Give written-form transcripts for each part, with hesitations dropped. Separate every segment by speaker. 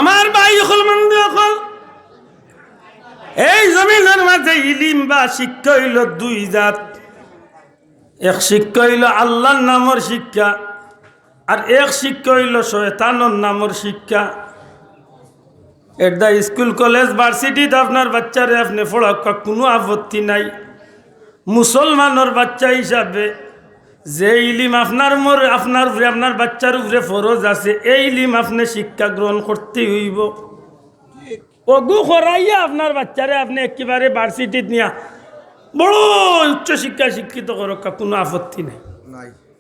Speaker 1: আমার ভাই হল মন্দ হল এই জমিনের মাঝে ইলিম বা শিক্ষা হইল দুই জাত। এক শিক্ষা হইল আল্লাহর নামের শিক্ষা, আর এক শিক্ষা হইল শয়তানের নামের শিক্ষা। এটা স্কুল কলেজ ভার্সিটিতে আপনার বাচ্চারে আপনি পড়াক, কোনো আপত্তি নাই। মুসলমানের বাচ্চা হিসাবে যে ইলিম আপনার আপনার বাচ্চার উপরে ফরজ আছে, এই ইলিম আপনি শিক্ষা গ্রহণ করতেই হইব। অগু করাইয়া আপনার বাচ্চারে আপনি একেবারে ভার্সিটিত নিয়া বড় উচ্চশিক্ষা শিক্ষিত করক, কোনো আপত্তি নেই,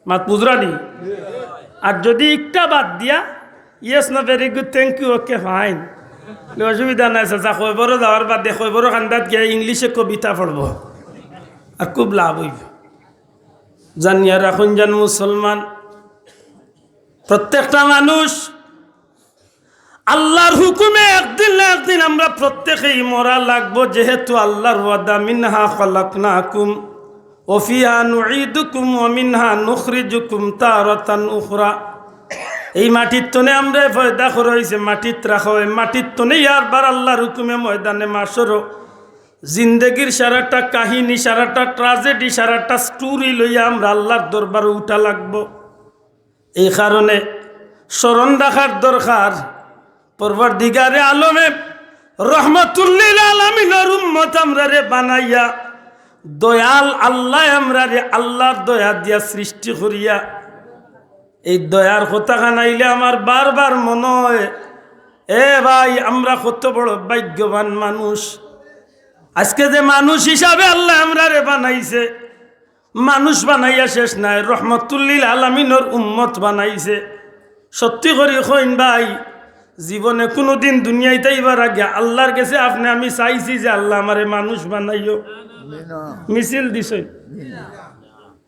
Speaker 1: মাত বুঝরানি। আর যদি একটা বাদ দিয়া ইয়েস না very good thank you okay fine, অসুবিধা নাই চাচা, কইবরও যাওয়ার বাদে কইবরও খান্দাত গিয়ে ইংলিশে কবিতা পড়ব আর খুব লাভ হইব। জানিয়া রাখুন জান মুসলমান, প্রত্যেকটা মানুষ আল্লাহর হুকুমে একদিন না একদিন আমরা প্রত্যেকেই মরা লাগবো। যেহেতু আল্লাহর ওয়াদা, মিনহা খালাকনাকুম ওয়া ফিহা নুঈদুকুম ওয়া মিনহা নুখরিজুকুম তারাতান উখরা। এই মাটির তনে আমরা পয়দা করা হয়েছে, মাটিত রাখা হয়, মাটির তনে ইয়ারবার আল্লাহর হুকুমে ময়দানে মাসরও জিন্দগির সারাটা কাহিনী, সারাটা ট্রাজেডি, সারাটা স্টোরি লইয়া আমরা আল্লাহর দরবারে উঠা লাগবো। এই কারণে স্মরণ রাখার দরকার, পরওয়ারদিগারে আলমে রহমাতুল্লিল আলামিনের উম্মত আমরা রে বানাইয়া দয়াল আল্লাহ আমরা রে আল্লাহর দয়া দিয়া সৃষ্টি করিয়া। এই দয়ার কথা খানাইলে আমার বারবার মনে হয়, এ ভাই আমরা কত বড় ভাগ্যবান মানুষ। আজকে যে মানুষ হিসাবে আল্লাহ আমরা রে বানাইছে, মানুষ বানাইয়া শেষ নাই, রহমতুল্লিল আলামিনের উম্মত বানাইছে। সত্যি করে কইন ভাই, জীবনে কোনোদিন দুনিয়াইতে এবার আগে আল্লাহর কাছে আপনি আমি চাইছি যে আল্লাহ আমারে মানুষ বানাইও? মিছিল দিছে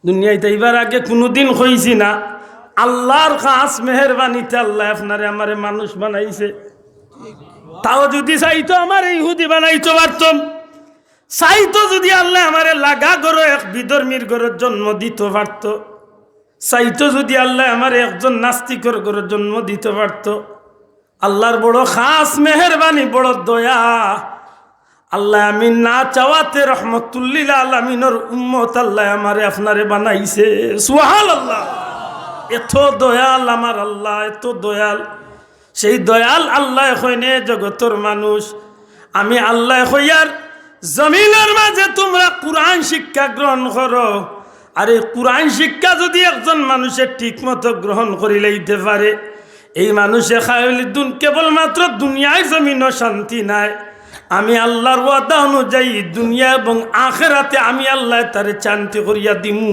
Speaker 1: দুনিয়াইতে এবার আগে কোনোদিন কইছি না আল্লাহর খাস মেহেরবানিতে আল্লাহ আপনারে আমারে মানুষ বানাইছে। তাও যদি চাইতো আমার ইহুদি বানাইতে পারতাম, চাইতো যদি আল্লাহ আমারে লাগা গরো এক বিধর্মীর গরোর জন্ম দিতে পারত, চাইতো যদি আল্লাহ আমারে একজন নাস্তিকর গরোর জন্ম দিতে পারত। আল্লাহর বড় খাস মেহেরবানি, বড় দয়া। আল্লাহ আমি না চাওয়াতে রহমতুল্লিল আলামিনের উম্মত আল্লাহ আমারে আপনারে বানাইছে। সুবহানাল্লাহ। এত দয়াল আমার আল্লাহ, এত দয়াল। সেই দয়াল আল্লাহ কইনে জগতর মানুষ আমি আল্লাহ কইয়ার জমিনের মাঝে তোমরা কোরআন শিক্ষা গ্রহণ করো। আর এই কোরআন শিক্ষা যদি একজন মানুষের ঠিক মতো গ্রহণ করি লইতে পারে, এই মানুষে খায়লিদুন কেবলমাত্র দুনিয়ায় জমিনও শান্তি নাই, আমি আল্লাহর ওয়াদা অনুযায়ী দুনিয়া এবং আখিরাতে আমি আল্লাহ তারে শান্তি করিয়া দিমু।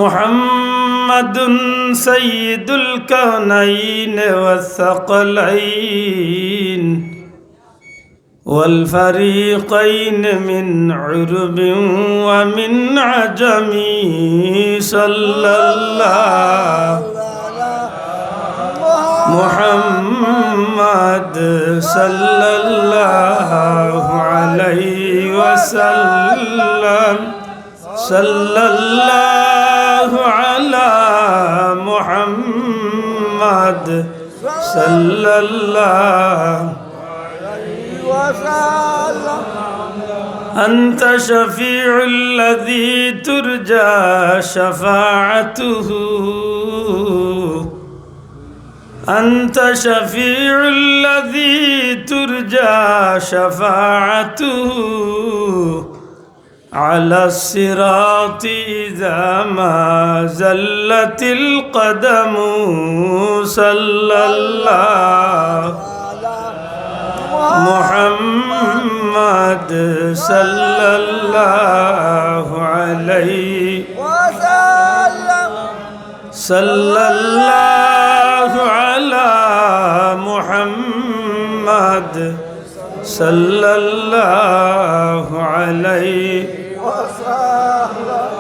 Speaker 1: মুহাম্মাদুন সাইয়্যিদুল কাওনাইন ওয়াস সাকলাইন والفريقين من عرب ومن عجم صلى الله محمد صلى الله عليه وسلم صلى الله على محمد صلى الله أنت شفيع الذي ترجى شفاعته أنت شفيع الذي ترجى شفاعته على الصراط إذا ما زلت القدم صلى الله محمد صلى الله عليه وسلم صلى الله على محمد صلى الله عليه وسلم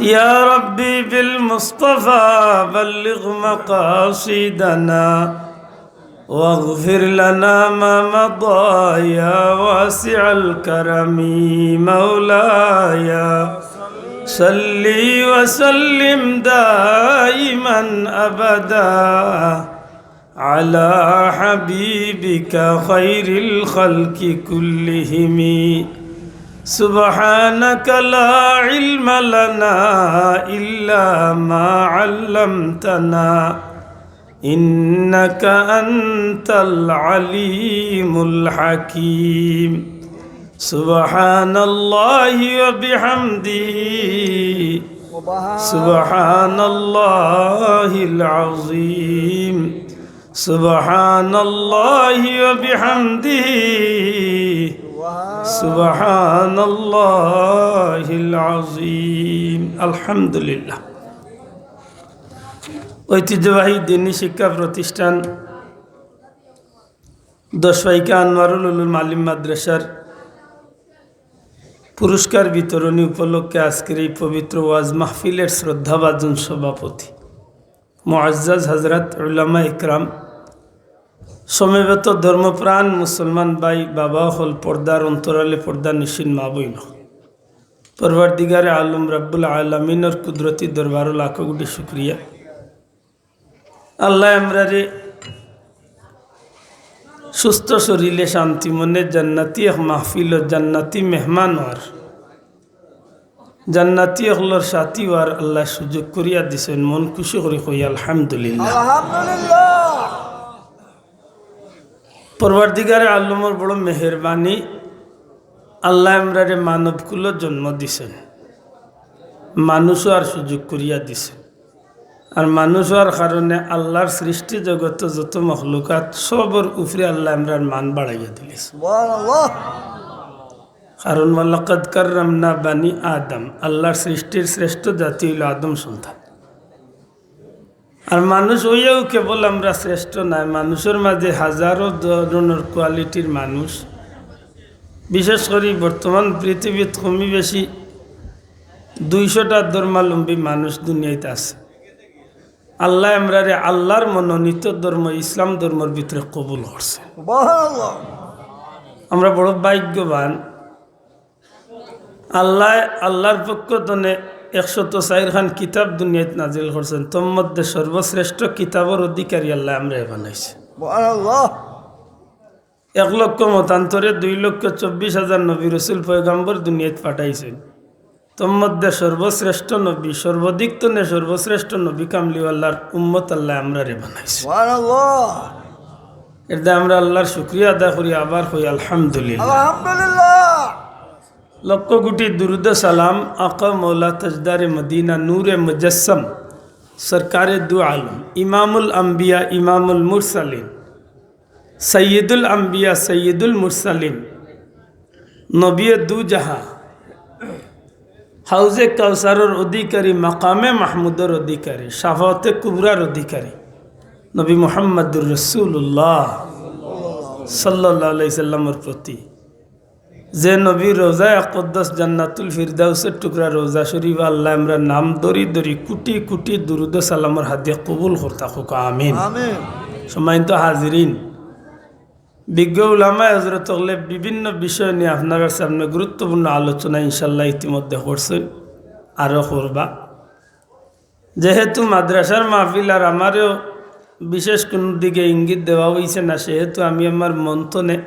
Speaker 1: يا ربي بالمصطفى بلغ مقاصدنا واغفر لنا ما مضى يا واسع الكرم مولاي صل وسلم دائما أبدا على حبيبك خير الخلق كلهم سبحانك لا علم لنا إلا ما علمتنا إنك أنت العليم الحكيم سبحان الله وبحمده سبحان الله العظيم سبحان الله وبحمده سبحان الله العظيم الحمد لله ঐতিহ্যবাহী দিনী শিক্ষা প্রতিষ্ঠান দশভাইকা আনোয়ারুল উলুম আলিম মাদ্রাসার পুরস্কার বিতরণী উপলক্ষে আজকের এই পবিত্র ওয়াজ মাহফিলের শ্রদ্ধাভাজন সভাপতি মুআজ্জাজ হযরত উলামা ইকরাম সমবেত ধর্মপ্রাণ মুসলমান ভাই বাবা হল পর্দার অন্তরালে পর্দা নিশিন মা বইন পরওয়ারদিগারে আলম রব্বুল আলামিনের কুদরতি দরবারে লাখো কোটি শুকরিয়া আল্লাহ আমরারে সুস্থ শরীরে শান্তি মনে জান্নাতি এক মাহফিল ও জান্নাতি মেহমান হওয়ার জান্নাতি হলর সাথী হওয়ার আল্লাহ সুযোগ করিয়া দিছেন মন খুশি করে কই আলহামদুলিল্লাহ
Speaker 2: আলহামদুলিল্লাহ।
Speaker 1: পরওয়ারদিগারে আলমের বড় মেহেরবানি আল্লাহ আমরারে মানবকুল জন্ম দিছেন মানুষও আর সুযোগ করিয়া দিছেন আর মানুষ হওয়ার কারণে আল্লাহর সৃষ্টি জগত যত মখলুকাত সবর উপরে আল্লাহ আমরার মান বাড়াইয়া দিলিস
Speaker 2: সুবহানাল্লাহ।
Speaker 1: কারণ ওয়ালাকাদ কাররামনা বানি আদম আল্লাহর সৃষ্টির শ্রেষ্ঠ জাতি হইল আদম সন্তান আর মানুষ হইয়াও কেবল আমরা শ্রেষ্ঠ নাই মানুষের মাঝে হাজারো ধরনের কোয়ালিটির মানুষ বিশেষ করে বর্তমান পৃথিবীত কমই বেশি 200টা ধর্মাবলম্বী মানুষ দুনিয়াতে আছে আল্লাহ আমরারে আল্লাহর মনোনীত ধর্ম ইসলাম ধর্মের ভিতরে কবুল করছে
Speaker 2: সুবহানাল্লাহ।
Speaker 1: আমরা বড় ভাগ্যবান আল্লাহর পক্ষ থেকে 104 খান কিতাব দুনিয়াত নাজিল করছেন তোর মধ্যে সর্বশ্রেষ্ঠ কিতাবের অধিকারী আল্লাহ আমরা বানাইছে
Speaker 2: সুবহানাল্লাহ।
Speaker 1: 1 লক্ষ মতান্তরে 2,24,000 নবী রসুল পয়গম্বর দুনিয়াত পাঠাইছেন তোর মধ্যে সর্বশ্রেষ্ঠ নবী সর্বাধিক তনে সর্বশ্রেষ্ঠ নবী কামলিওয়াল্লাহর উম্মত আল্লাহ আমরা বানাইছে
Speaker 2: সুবহানাল্লাহ।
Speaker 1: এটা আমরা আল্লাহর শুকরিয়া আদায় করি আবার কই আলহামদুলিল্লাহ
Speaker 2: আলহামদুলিল্লাহ।
Speaker 1: লক্ষ কোটি দুরুদ সালাম আকা মৌলা তাজদার মদিনা নূরে মুজস্সম সরকারে দু আলম ইমামুল আম্বিয়া ইমামুল মুরসালিন সৈয়দুল আম্বিয়া সৈয়দুল মুরসালিন নবী দু জাহা হাউজে কাউসারের অধিকারী মাকামে মাহমুদের অধিকারী শাফাতে কুবরার অধিকারী নবী মুহাম্মদুর রাসূলুল্লাহ সাল্লাল্লাহু আলাইহি সাল্লামের প্রতি যে নবী রোজা আকদ্দাস জান্নাতুল ফিরদাউসের টুকরা রোজা শরীফ আল্লাহ আমরা নাম দরি দরি কোটি কোটি দুরুদ সালামের হাদিয়া কবুল করতা হোক আমিন
Speaker 2: আমিন।
Speaker 1: সম্মানিত হাজিরিন বিজ্ঞ উলামা হযরত বিভিন্ন বিষয় নিয়ে আপনার সামনে গুরুত্বপূর্ণ আলোচনা ইনশাল্লাহ ইতিমধ্যে করছেন আরও করবা যেহেতু মাদ্রাসার মাহফিল আর আমারও বিশেষ কোনো দিকে ইঙ্গিত দেওয়া হয়েছে না সেহেতু আমি আমার মন্থনে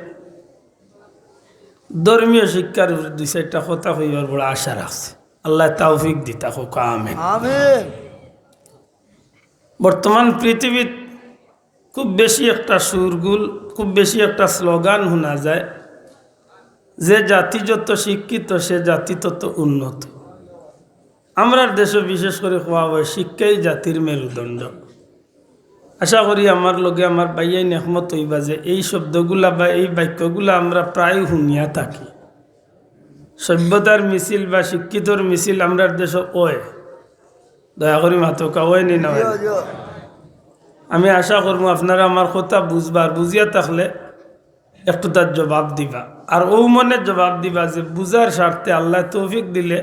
Speaker 1: ধর্মীয় শিক্ষার 2-4টা কথা হইবার বড় আশা রাখছি আল্লাহ তৌফিক দিতা হোক আমিন
Speaker 2: আমিন।
Speaker 1: বর্তমান পৃথিবীত খুব বেশি একটা সুরগুল খুব বেশি একটা স্লোগান শোনা যায় যে জাতি যত শিক্ষিত সে জাতি তত উন্নত আমরা দেশে বিশেষ করে কোয়া হয় শিক্ষাই জাতির মেরুদণ্ড আশা করি আমার লগে আমার বাইয়াই নেহমত হইবা যে এই শব্দগুলা বা এই বাক্যগুলা আমরা প্রায় শুনিয়া থাকি সভ্যতার মিছিল বা শিক্ষিতর মিছিল আমরা দেশে ওয় দয়া করি মাতকা ওয় নি না হয় না। আমি আশা করবো আপনারা আমার কথা বুঝবার বুঝিয়া থাকলে একটু তার জবাব দিবা আর ও মনে জবাব দিবা যে বুঝার স্বার্থে আল্লাহ তৌফিক দিলে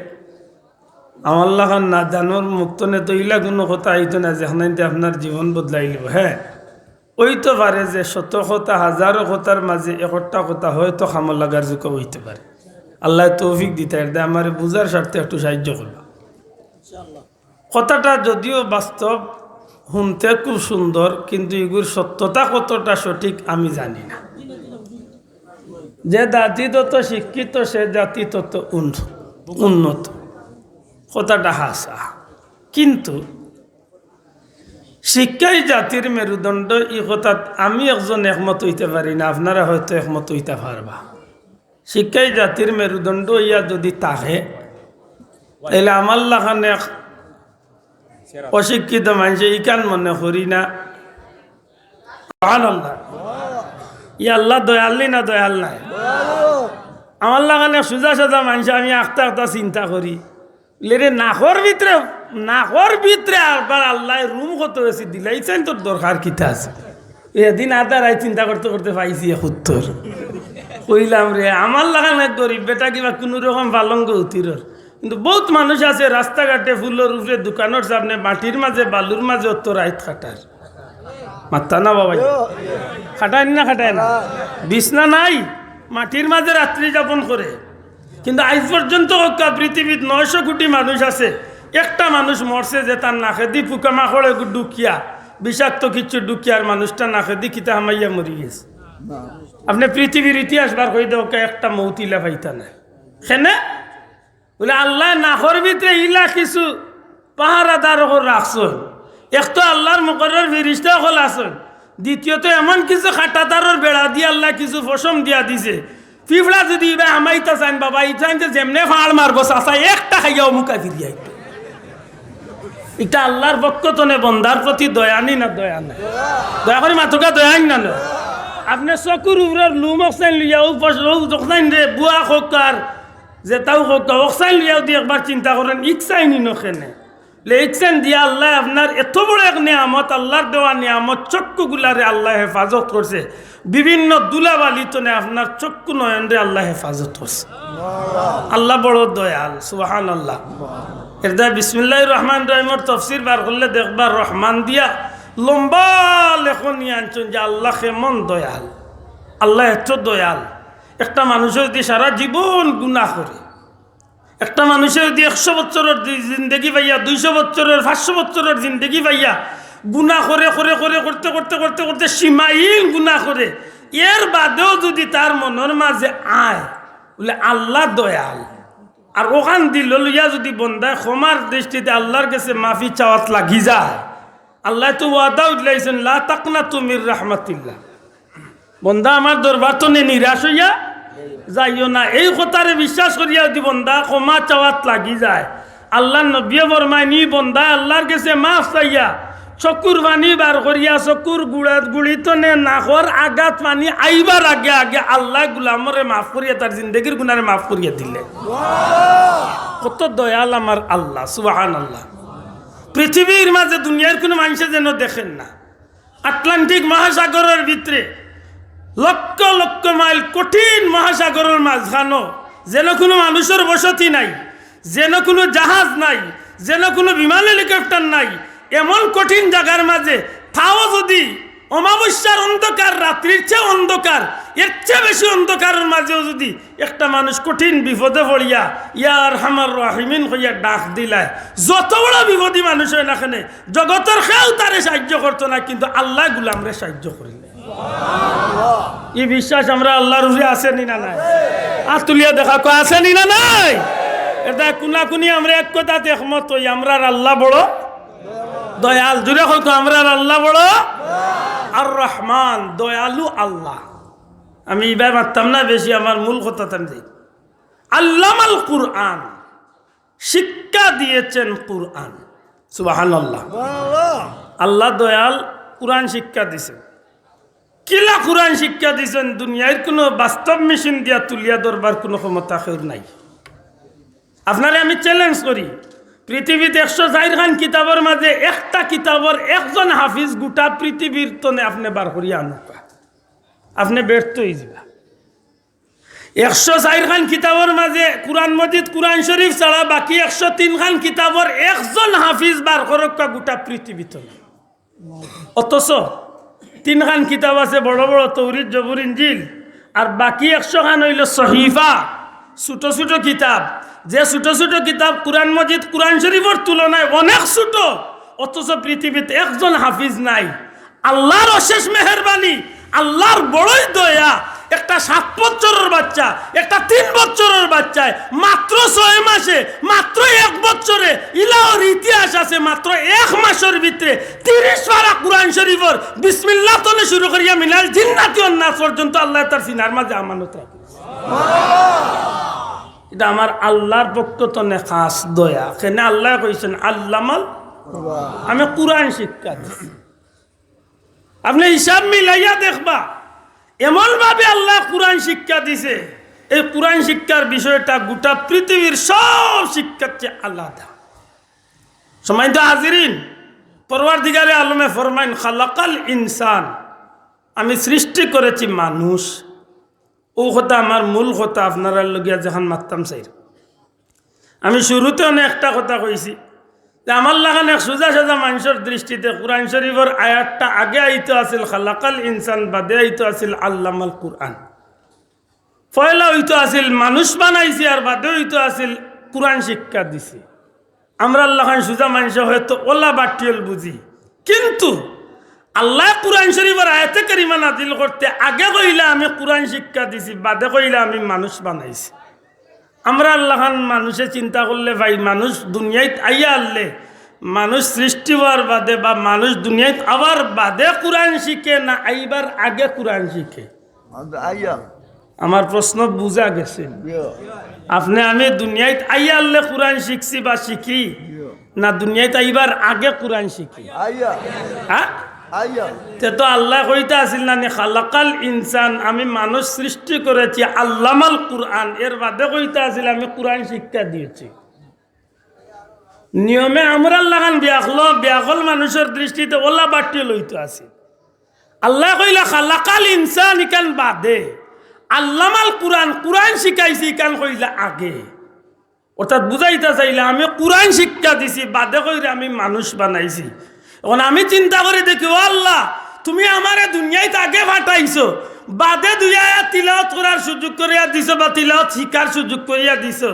Speaker 1: আমার লাগান না জানোর মুক্ত নে তো ইলা কোনো কথা আইতো না যেখানে আপনার জীবন বদলাই লিব হ্যাঁ ওই তো পারে যে 100 কথা হাজারো কথার মাঝে একটা কথা হয়তো খামল লাগার যোগ্য হইতে পারে আল্লাহ তৌফিক দিতে দে আমার বুঝার স্বার্থে একটু সাহায্য করবা কথাটা যদিও বাস্তব শুনতে খুব সুন্দর, কিন্তু এগুর সত্যতা কতটা সঠিক আমি জানি না। যে জাতি তত শিক্ষিত সে জাতি তত উন্নত, কথাটা হাসা। কিন্তু শিক্ষাই জাতির মেরুদণ্ড, এই কথা আমি একজন একমত হইতে পারি না, আপনারা হয়তো একমত হইতে পারবা। শিক্ষাই জাতির মেরুদণ্ড ইয়া যদি তাহে, তাহলে আমার লাগানে অশিক্ষিত মানুষ ইকান মনে করি না। সুবহানাল্লাহ। ইয়া আল্লাহ দয়াল না দয়াল নাই? আমার লাগানে সোজা সোজা মানুষ আমি আখতা আখতা চিন্তা করি, লেরে নাকর ভিতরে আবার আল্লাহ রুম কত বেশি দিলাইছেন, তোর দরকার কিতা আছে? এদিন আদারাই চিন্তা করতে করতে পাইছি উত্তর কইলাম রে, আমার লাগানে গরিব বেটা কিবা কোনো রকম পালঙ্গ উতির। কিন্তু বহুত মানুষ আছে রাস্তাঘাটে ফুলের উপরে দোকানের সামনে মাটির মাঝে বালুর মাঝে অত রাইত খাটার। মাত্তা না বাবা, খাটায় না খাটায় না, বিছনা নাই, মাটির মাঝে রাত্রি যাপন করে। কিন্তু আজ পর্যন্ত পৃথিবীত 900 কোটি মানুষ আছে, একটা মানুষ মরছে যে তার নাকে দি পোকামাকড়ে ডুকিয়া, বিষাক্ত কিছু ডুকিয়ার মানুষটা নাকে দি কিতা হামাইয়া মরি গেছে। আপনি পৃথিবীর ইতিহাস বার করে দেও, একটা মৌতিলা পাইতা না সেনে বলে আল্লাহ নাকর ভিতরে ইলা কিছু পাহারাদার রাখছেন। এক তো আল্লাহর মুকরর ফেরেশতা হল আছেন, দ্বিতীয়ত এমন কিছু খাটাতারের বেড়া দিয়ে আল্লাহ কিছু ফসম দিয়া দিছে। পিঁপড়া যদি এবার আমাইতা চান বাবা, এই চান যে যেমনে ফাড় মারবো চাষা একটা খাইয়াও মুখা ফিরিয়া, এটা আল্লাহর পক্ষ তো নে বন্ধার প্রতি দয়ানি না দয়া নাই? দয়া করে মাথকা দয়াই না নয়। আপনি চকুর উপরের লুম অক্সাইন লিয়াও অক্সাইন রে বুয়া হোক আর যে তাও হোক অক্সাইন লিয়াও দিয়ে একবার চিন্তা করেন, ইকসাইনি নখেনে লেখছেন দিয়া আল্লাহ আপনার এত বড় এক নিয়ামত, আল্লাহর দেওয়া নিয়ামত চক্ষুগুলারে আল্লাহ হেফাজত করছে। বিভিন্ন দুলাবালি তো নে আপনার চক্ষু নয়ন রে আল্লাহ হেফাজত করছে। আল্লাহ বড় দয়াল, সুবহানাল্লাহ। এরদা বিসমিল্লাহির রহমানির রহিমের তফসির বার করলে দেখবার রহমান দিয়া লম্বা লেখনি আনছেন যে আল্লাহ কেমন দয়াল, আল্লাহ এত দয়াল। একটা মানুষের যদি সারা জীবন গুনাহ করে, একটা মানুষের যদি 100 বছরের জিন্দগি পাইয়া, 200 বছরের 500 বছরের জিন্দগি পাইয়া গুনাহ করে করে করে করতে করতে করতে করতে সীমাহীন গুনাহ করে, এর বাদেও যদি তার মনের মাঝে আয় বলে আল্লাহ দয়াল, আর ওখান দিল লইয়া যদি বন্দায় ক্ষমার দৃষ্টিতে আল্লাহর কাছে মাফি চাওয়াত লাগি যায়, আল্লাহ তো ওয়াদা উঠলাইছেন লা তাকনাতু মির রাহমাতিল্লাহ, বন্দা আমার দরবার তো নিরাশ হইয়া যাইও না। এই কথারে বিশ্বাস করিয়া যদি বন্দা ক্ষমা চাওয়াত লাগি যায়, আল্লাহ নবী ফরমায় নি বন্দা আল্লাহর কাছে মাফ চাইয়া চকুর পানি বার করিয়া চকুর গুড়িত নে নাকর আঘাত পানি আইবার আগে আগে আল্লাহ গুলামরে মাফ করিয়া তার জিন্দগির গুনারে মাফ করিয়া দিলে। কত দয়াল আমার আল্লাহ, সুবহানাল্লাহ। পৃথিবীর মাঝে দুনিয়ার কোনো মানুষে যেন দেখেন না, আটলান্টিক মহাসাগরের ভিতরে লক্ষ লক্ষ মাইল কঠিন মহাসাগরের মাঝখানো যেন কোনো মানুষের বসতি নাই, যেন কোনো জাহাজ নাই, যেন কোনো বিমান হেলিকপ্টার নাই, এমন কঠিন জায়গার মাঝে তাও যদি অমাবস্যার অন্ধকার, রাত্রির চেয়ে অন্ধকার, এর চেয়ে বেশি অন্ধকারের মাঝেও যদি একটা মানুষ কঠিন বিপদে পড়িয়া ইয়া আরহামার রাহিমিন হইয়া ডাক দিলায়, যত বড় বিপদী মানুষ হয় না কেন জগতের কেউ তারে সাহায্য করতো না, কিন্তু আল্লাহ গুলামরে সাহায্য করিলে। এই বিশ্বাস আমরা আল্লাহর উপরে আসেনি না নাই? আতুলিয়া দেখা কো আসেনি না নাই? এটা কুনাকুনি আমরা এক কথাতে একমত হই, আমরা আল্লাহ বড় দয়াল। জুড়ে হয়তো আমরা আল্লাহ বড় আর রহমান, দয়ালু আল্লাহ। আমি এবার মারতাম না বেশি, আমার মূল কথা আমি আল্লামাল কুরআন, শিক্ষা দিয়েছেন কুরআন, সুবহানাল্লাহ। আল্লাহ দয়াল কুরআন শিক্ষা দিয়েছেন। কিলা কুরআন শিক্ষা দিয়েছেন, দুনিয়ার কোনো বাস্তব মেশিন দিয়া তুলিয়া ধরবার কোনো ক্ষমতা কেউ নাই। আপনারা আমি চ্যালেঞ্জ করি, পৃথিবীতে 104 খান কিতাবের মাঝে একটা কিতাবের একজন হাফিজ গোটা পৃথিবীর তনে আপনি বার করিয়া আনুকা, আপনি ব্যর্থ হয়ে যাবা। 104 খান কিতাবের মাঝে কুরআন মজিদ, কুরআন শরীফ ছাড়া বাকি 103 খান কিতাবের একজন হাফিজ বার করক্কা গোটা পৃথিবী তনে। অথচ 3 খান কিতাব আছে বড় বড়, তৌরিত, জবুর, ইনজিল, আর বাকি 100 খান হইল সহিফা, ছোট ছোট কিতাব। যে ছোট ছোট কিতাব কুরআন মজিদ, কুরআন শরীফের তুলনায় অনেক ছোট, অথচ পৃথিবীতে একজন হাফিজ নাই। আল্লাহর অশেষ মেহেরবানি, আল্লাহর বড়ই দয়া। একটা 7 বছরের বাচ্চা, একটা 3 বছরের বাচ্চায় মাত্র 6 মাসে, মাত্র 1 বছরে ইলাহর ইতিহাস আছে। মাত্র 1 মাসের ভিতরে 30 পারা কুরআন শরীফের বিসমিল্লাহ থেকে শুরু করিয়া মিনাল জিন্নাতি ওয়ান নাস পর্যন্ত আল্লাহ তার সিনার মাঝে আমানত রাখে। এটা আমার আল্লাহর পক্ষ থেকে খাস দয়া। কেন আল্লাহ কইছেন আল্লামাল, আমি কুরআন শিক্ষা দিছি। আপনি হিসাব মিলাইয়া দেখবা, এমন ভাবে আল্লাহ কুরআন শিক্ষা দিছে, এই কুরআন শিক্ষার বিষয়টা গোটা পৃথিবীর সব শিক্ষার চেয়ে আলাদা। সম্মানিত হাজিরিন, পরওয়ারদিগারে আলমে ফরমাইন খালাকাল ইনসান, আমি সৃষ্টি করেছি মানুষ। ও কথা আমার মূল কথা আপনারা লগিয়া যখন মারতাম চাই, আমি শুরুতে অনেক একটা কথা কইছি যে আমার লাগান এক সোজা সোজা মানুষের দৃষ্টিতে কোরআন শরীফের আয়াতটা আগে আইতো আছিল খালাকাল ইনসান, বাদে আইতো আছিল আল্লামাল কুরআন। পয়লা হইতো আছিল মানুষ বানাইছি, আর বাদে হইতো আছিল কোরআন শিক্ষা দিছি। আমরা লাগান সোজা মানুষ হয়তো ওলা বাটিয়ল বুঝি, কিন্তু আল্লাহ কুরআন শরীফের আয়াতে কারিমা নাজিল করতে আগে কইলা আমি কোরআন শিক্ষা দিছি, বাদে কইলা আমি মানুষ বানাইছি। আমরা আল্লাহান মানুষে চিন্তা করলে ভাই, মানুষ দুনিয়ায় আইয়া আনলে, মানুষ সৃষ্টি হওয়ার বাদে বা মানুষ দুনিয়ায় আবার বাদে কোরআন শিখে না আইবার আগে কোরআন শিখে? আমার প্রশ্ন বুঝা গেছে? আপনি আমি দুনিয়ায় আইয়া আনলে কোরআন শিখছি বা শিখি না দুনিয়ায় আইবার আগে কোরআন শিখি? হ্যাঁ, তো আল্লাহ কইতা আছিল না খালাকাল ইনসান, আমি মানুষ সৃষ্টি করেছি, আল্লামাল কুরআন, এর বাদে কইতা আছিল আমি কোরআন শিক্ষা দিয়েছি। নিয়মে আমরা লাগান ব্যাকল মানুষের দৃষ্টিতে ওলা বাটি লইতে আছে। আল্লাহ কইলা খালাকাল ইনসান ইকান বাদে, আল্লামাল কুরআন, কোরআন শিখাইছি ইকান কইলা আগে। অর্থাৎ বুঝাইতে চাইলে আমি কোরআন শিক্ষা দিছি, বাদে কইরা আমি মানুষ বানাইছি। এখন আমি চিন্তা করে দেখি, ও আল্লাহ, তুমি আমারে দুনিয়ায় আগে ফাটাইছো, বাদে দুইয়া তিলাওয়াত করার সুযোগ করিয়া দিছো বা তিলাওয়াত শিখার সুযোগ করিয়া দিছো।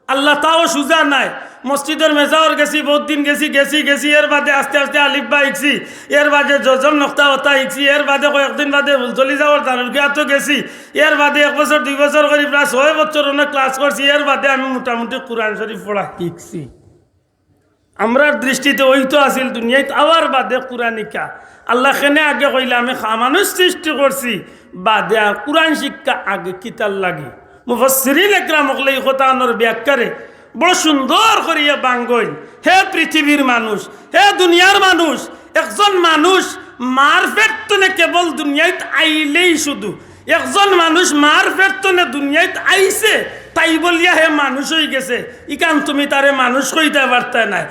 Speaker 1: আল্লাহ তাও সুজা নাই। মসজিদের মেজাওর গেছি, বহুত দিন গেছি, এর বাদে আস্তে আস্তে আলিফ বা শিখছি, এর বাদে জজম নক্তা হতা শিখছি, এর বাদে কয়েকদিন বাদে চলি যাওয়ার দারুগিয়াতো গেছি, এর বাদে 1 বছর 2 বছর করে প্রায় 6 বছর অনেক ক্লাস করছি, এর বাদে আমি মোটামুটি কোরআন শরীফ পড়া শিখছি। আমরা দৃষ্টিতে ওই তো আসিল দুনিয়ায় আবার বাদে কোরআনিকা। আল্লাহ খেনে আগে কইলে আমি মানুষ সৃষ্টি করছি, বাদে কোরআন শিক্ষা আগে কিতার লাগে। মুফাসসিরিন একরাম হকলে এই কথানোর ব্যাখ্যারে বড় সুন্দর করিয়া বাঙ্গইল। হে পৃথিবীর মানুষ, হে দুনিয়ার মানুষ, একজন মানুষ মারফেট তনে কেবল দুনিয়ায় আইলেই শুধু একজন মানুষ মারফেট তনে দুনিয়ায় আইছে তাই বলিয়া হে মানুষ হয়ে গেছে, ইকান তুমি তারে মানুষ কইতে পারতে নাই।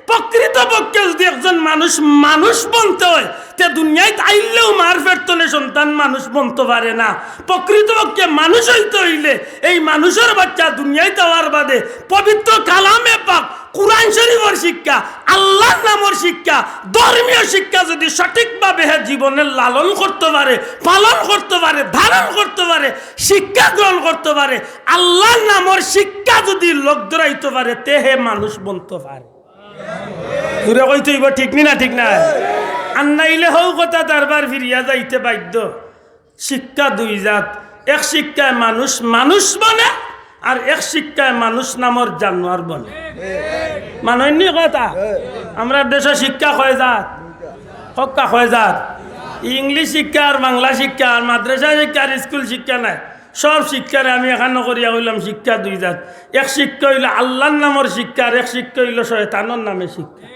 Speaker 1: প্রকৃতপক্ষে যদি একজন মানুষ মানুষ বলতে হয়, তে দুনিয়ায় আইলেও মারফেট তলে সন্তান মানুষ বলতে পারে না। প্রকৃতপক্ষে মানুষ হইতে হইলে এই মানুষের বাচ্চা দুনিয়ায় দেওয়ার বাদে পবিত্র কালামে পাক কুরআন শরীফের শিক্ষা, আল্লাহর নামের শিক্ষা, ধর্মীয় শিক্ষা যদি সঠিকভাবে জীবনে লালন করতে পারে, পালন করতে পারে, ধারণ করতে পারে, শিক্ষা গ্রহণ করতে পারে, আল্লাহর নামের শিক্ষা যদি লোক ধরাইতে পারে, তে হে মানুষ বলতে পারে। দূরে কইতে হইব, ঠিক না? ঠিক না? আর নাইলে হও কথা তারবার ফিরিয়া যাইতে বাধ্য। শিক্ষা 2 জাত, এক শিক্ষায় মানুষ মানুষ বনে, আর এক শিক্ষায় মানুষ নামের জানোয়ার বনে। মানন্য কথা, আমরা দেশের শিক্ষা কয় জাত, হক্কা কয় জাত, ইংলিশ শিক্ষা আর বাংলা শিক্ষা আর মাদ্রাসা শিক্ষা আর স্কুল শিক্ষা নাই। সব শিক্ষারে আমি এখানে করিয়া হইলাম শিক্ষা 2 জাত। এক শিক্ষা হইল আল্লাহর নামের শিক্ষা, আর এক শিক্ষা হইল শয়তানের নামে শিক্ষা।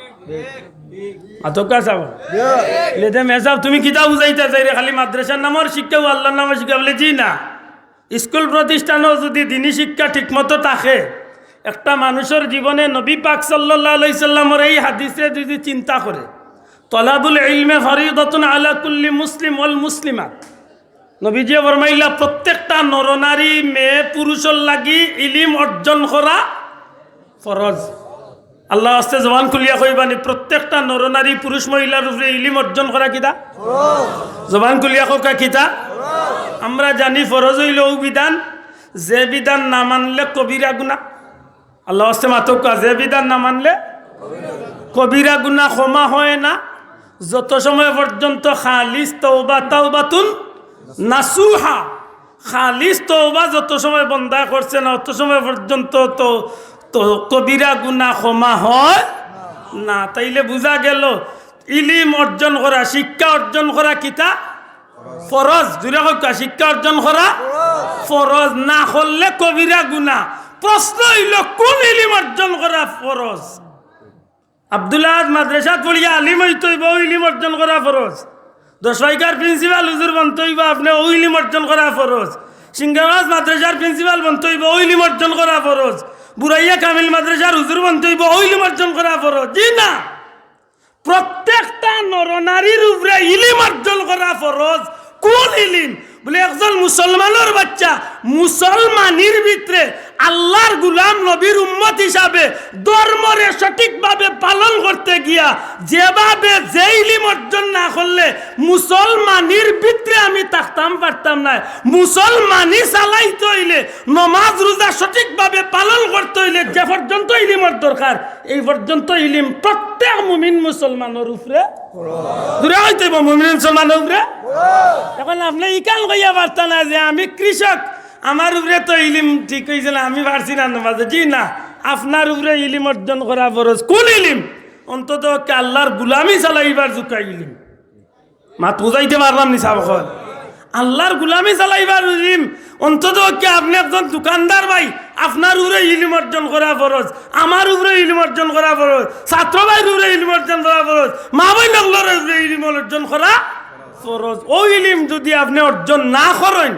Speaker 1: তুমি কিতা বুঝাইতে চাই খালি মাদ্রাসার নামের শিক্ষা ও আল্লাহর নামের শিক্ষা বলে? জি না। স্কুল প্রতিষ্ঠানেও যদি দিনী শিক্ষা ঠিকমতো থাকে, একটা মানুষের জীবনে নবী পাক সাল্লাল্লাহু আলাইহি সাল্লামের এই হাদিসে যদি চিন্তা করে, তলাবুল ইলমে ফরিদাতুন আলা কুল্লি মুসলিম ওয়াল মুসলিমাত, নবীজি ফরমাইলা প্রত্যেকটা নরনারী মেয়ে পুরুষের লাগি ইলম অর্জন করা ফরজ। আল্লাহ আস্তে জবান খুলিয়া কইবানি, প্রত্যেকটা নরনারী পুরুষ মহিলার উপরে ইলম অর্জন করা কিতা? জবান খুলিয়া কোকা কিতা? আমরা জানি ফরজ হইল ও বিধান, যে বিধান না মানলে কবিরা গুনাহ। আল্লাহ আস্তে মাতকা, যে বিধান না মানলে কবিরা গুনাহ ক্ষমা হয় না যত সময় পর্যন্ত খালিস তওবা তাওবাতুন নাসুহা, খালিস তওবা যত সময় বন্দা করছে না অত সময় পর্যন্ত তো তো কবিরা গুনাহ ক্ষমা হয় না। তাইলে বোঝা গেল ইলিম অর্জন করা, শিক্ষা অর্জন করা কিতা ফরজ। জুড়ে হোক, শিক্ষা অর্জন করা ফরজ, না করলে কবিরা গুনাহ। প্রশ্ন হইল কোন ইলিম অর্জন করা ফরজ? আব্দুল্লাহ মাদ্রাসা পড়িয়া আলিম হইতে হইব, ওই ইলিম অর্জন করা ফরজ। 10 ভাইকার প্রিন্সিপাল হুজুর বনতে হইব, আপনি ওই ইলিম অর্জন করা ফরজ। সিংহাবাজ মাদ্রাসার প্রিন্সিপাল বনতে হইব, ওই ইলিম অর্জন করা ফরজ। বুরাইয়া কামিল মাদ্রাসার হুজুর বনতে হইব, ওই ইলিম অর্জন করা ফরজ। জি না, প্রত্যেকটা নরনারীর উপরে ইলিম অর্জন করা ফরজ। কোন ইলিম? বলে একজন মুসলমানের বাচ্চা মুসলমানির ভিতরে আল্লাহর গুলাম নবীর উম্মত হিসাবে ধর্মরে সঠিকভাবে পালন করতে গিয়া যেভাবে যে ইলিম অর্জন না করলে মুসলমানির ভিতরে আমি থাকতাম পারতাম না। মুসলমানি চালাইতে হইলে, নমাজ রোজা সঠিকভাবে পালন করতে হইলে যে পর্যন্ত ইলিমের দরকার, এই পর্যন্ত ইলিম প্রত্যেক মুমিন মুসলমানের উপরে দূরে হইতে হইব। মুমিন মুসলমানের উপরে এখন আপনি ইকাল কইয়া পারতা না যে আমি কৃষক, আমার উপরে তো ইলিম ঠিক হয়েছে না, আমি পারছি না নামাজে। জি না, আপনার উপরে ইলিম অর্জন করা ফরজ। কোন ইলিম? অন্তত আল্লাহর গুলামি চালাইবার জুকা ইলিম। মাত বুঝাইতে পারলাম নি সাবখন? আল্লাহর গুলামি চালাইবার ইলিম। অন্তত আপনি একজন দোকানদার ভাই, আপনার উপরে ইলিম অর্জন করা ফরজ, আমার উপরে ইলিম অর্জন করা ফরজ, ছাত্র ভাইয়ের উপরে ইলিম অর্জন করা ফরজ, মা ভাই নগলের উপরে ইলিম অর্জন করা ফরজ। ওই ইলিম যদি আপনি অর্জন না করেন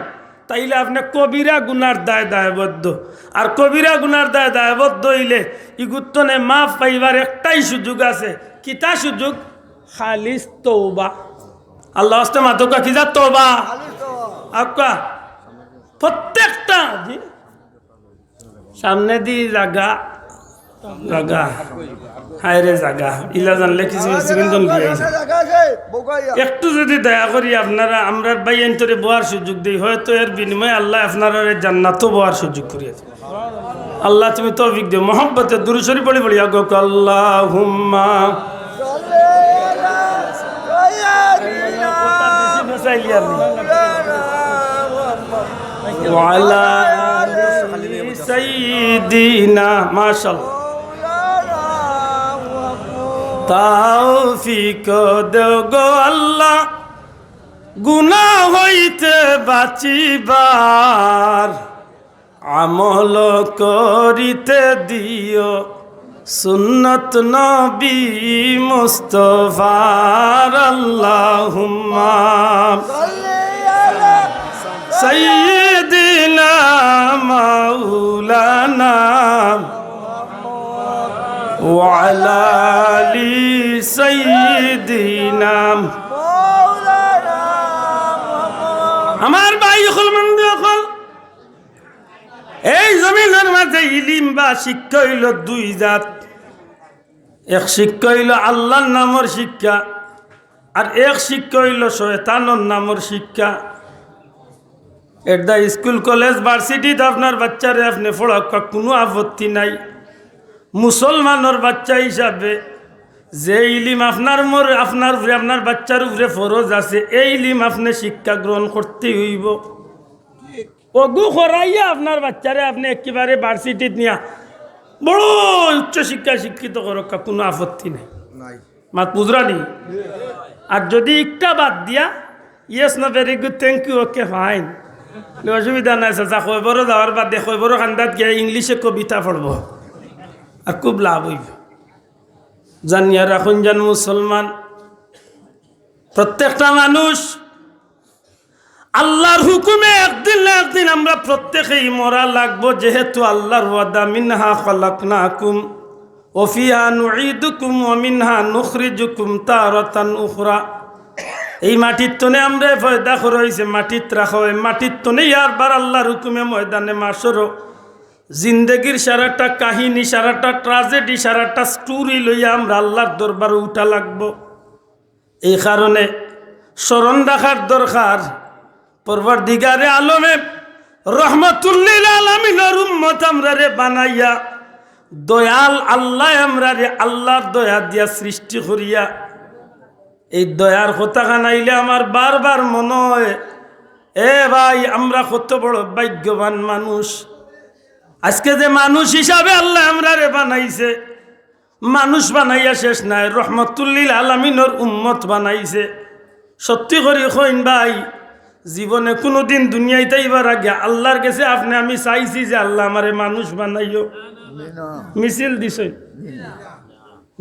Speaker 1: তাইলে আপনি কবিরা গুনার দায়বদ্ধ। আর কবিরা গুনার দায়বদ্ধ হইলে ইগুত্তনে মাফ পাইবার একটাই সুযোগ আছে। কিতা সুযোগ? খালিস তওবা। আল্লাহ আস্তে মাতকা কি যা তওবা আকা প্রত্যেকটা জি সামনে দি জায়গা জায়গা হায়রে জায়গা ইলা জানলে কিছু কিন্তু একটু যদি দয়া করি আপনারা আমরা ভাই এন্তরে বোয়ার সুযোগ দিই, হয়তো এর বিনিময়ে আল্লাহ আপনারা জান্নাতও বোয়ার সুযোগ করিয়েছে। আল্লাহ তুমি তৌফিক দিও। মোহাব্বতে দুরূদ শরীফ পড়ি পড়ি আগো আল্লাহুম্মা ওয়া আলা আলি সাইয়্যিদিনা মাশাআল্লাহ তৌফিক দেও গো আল্লাহ গুনাহ হইতে বাঁচিবার, আমল করিতে দিও সুন্নত নবী মুস্তাফার। আল্লাহুম্মা সাইয়্যিদিনা মাওলানা ওয়া আলা আলি সাইয়্যিদিনা। আমার ভাই হল মন্দ হল, এই জমিনের মাঝে ইলিম বা শিক্ষা হইল দুই জাত। এক শিক্ষা হইল আল্লাহর নামের শিক্ষা, আর এক শিক্ষা হইল শয়তানের নামের শিক্ষা। এটা স্কুল কলেজ ভার্সিটিতে আপনার বাচ্চারে আপনি পড়াক, কোনো আপত্তি নাই। মুসলমানের বাচ্চা হিসাবে যে ইলিম আপনার উপরে আপনার বাচ্চার উপরে ফরজ আছে, এই ইলিম আপনি শিক্ষা গ্রহণ করতে হইব। অগু করাইয়া আপনার বাচ্চারে আপনি একেবারে ভার্সিটিত নিয়া বড় উচ্চশিক্ষা শিক্ষিত করক, কোনো আপত্তি নেই। মাত বুঝরানি। আর যদি একটা বাদ দিয়া ইয়েস না very good thank you okay fine, অসুবিধা নাই চাচা, কইবরও যাওয়ার বাদ দিয়ে কইবরও খান্দাত গিয়ে ইংলিশে কবিতা পড়ব, আর খুব লাভ হইব। জানিয়া রাখুন জান মুসলমান, প্রত্যেকটা মানুষ আল্লাহর হুকুমে একদিন না একদিন আমরা প্রত্যেকেই মরা লাগবো। যেহেতু আল্লাহর ওয়াদা মিনহা খালাকনাকুম ওয়া ফিহা নুঈদুকুম ওয়া মিনহা নুখরিজুকুম তারাতান উখরা। এই মাটির তনে আমরা পয়দা করা হয়েছে, মাটিত রাখা হয়, মাটির তনে ইয়ারবার আল্লাহর হুকুমে ময়দানে মাসরও জিন্দগির সারাটা কাহিনী, সারাটা ট্রাজেডি, সারাটা স্টোরি লইয়া আমরা আল্লাহর দরবারে উঠা লাগবো। এই কারণে স্মরণ রাখার দরকার, পরওয়ারদিগারে আলমে রহমাতুল লিল আলামিনের উম্মত আমরা রে বানাইয়া দয়াল আল্লাহ আমরা রে আল্লাহর দয়া দিয়া সৃষ্টি করিয়া এই দয়ার কথা কানাইলে আমার বারবার মনে হয় এ ভাই আমরা কত বড় ভাগ্যবান মানুষ। আজকে যে মানুষ হিসাবে আল্লাহ আমরা রে বানাইছে, মানুষ বানাইয়া শেষ নাই, রহমতুল্লিল আলামিনের উম্মত বানাইছে। সত্যি করি কইন ভাই, জীবনে কোনোদিন দুনিয়ায় তাইবার আগে আল্লাহর কাছে আপনি আমি চাইছি যে আল্লাহ আমারে মানুষ বানাইও? মিছিল দিছে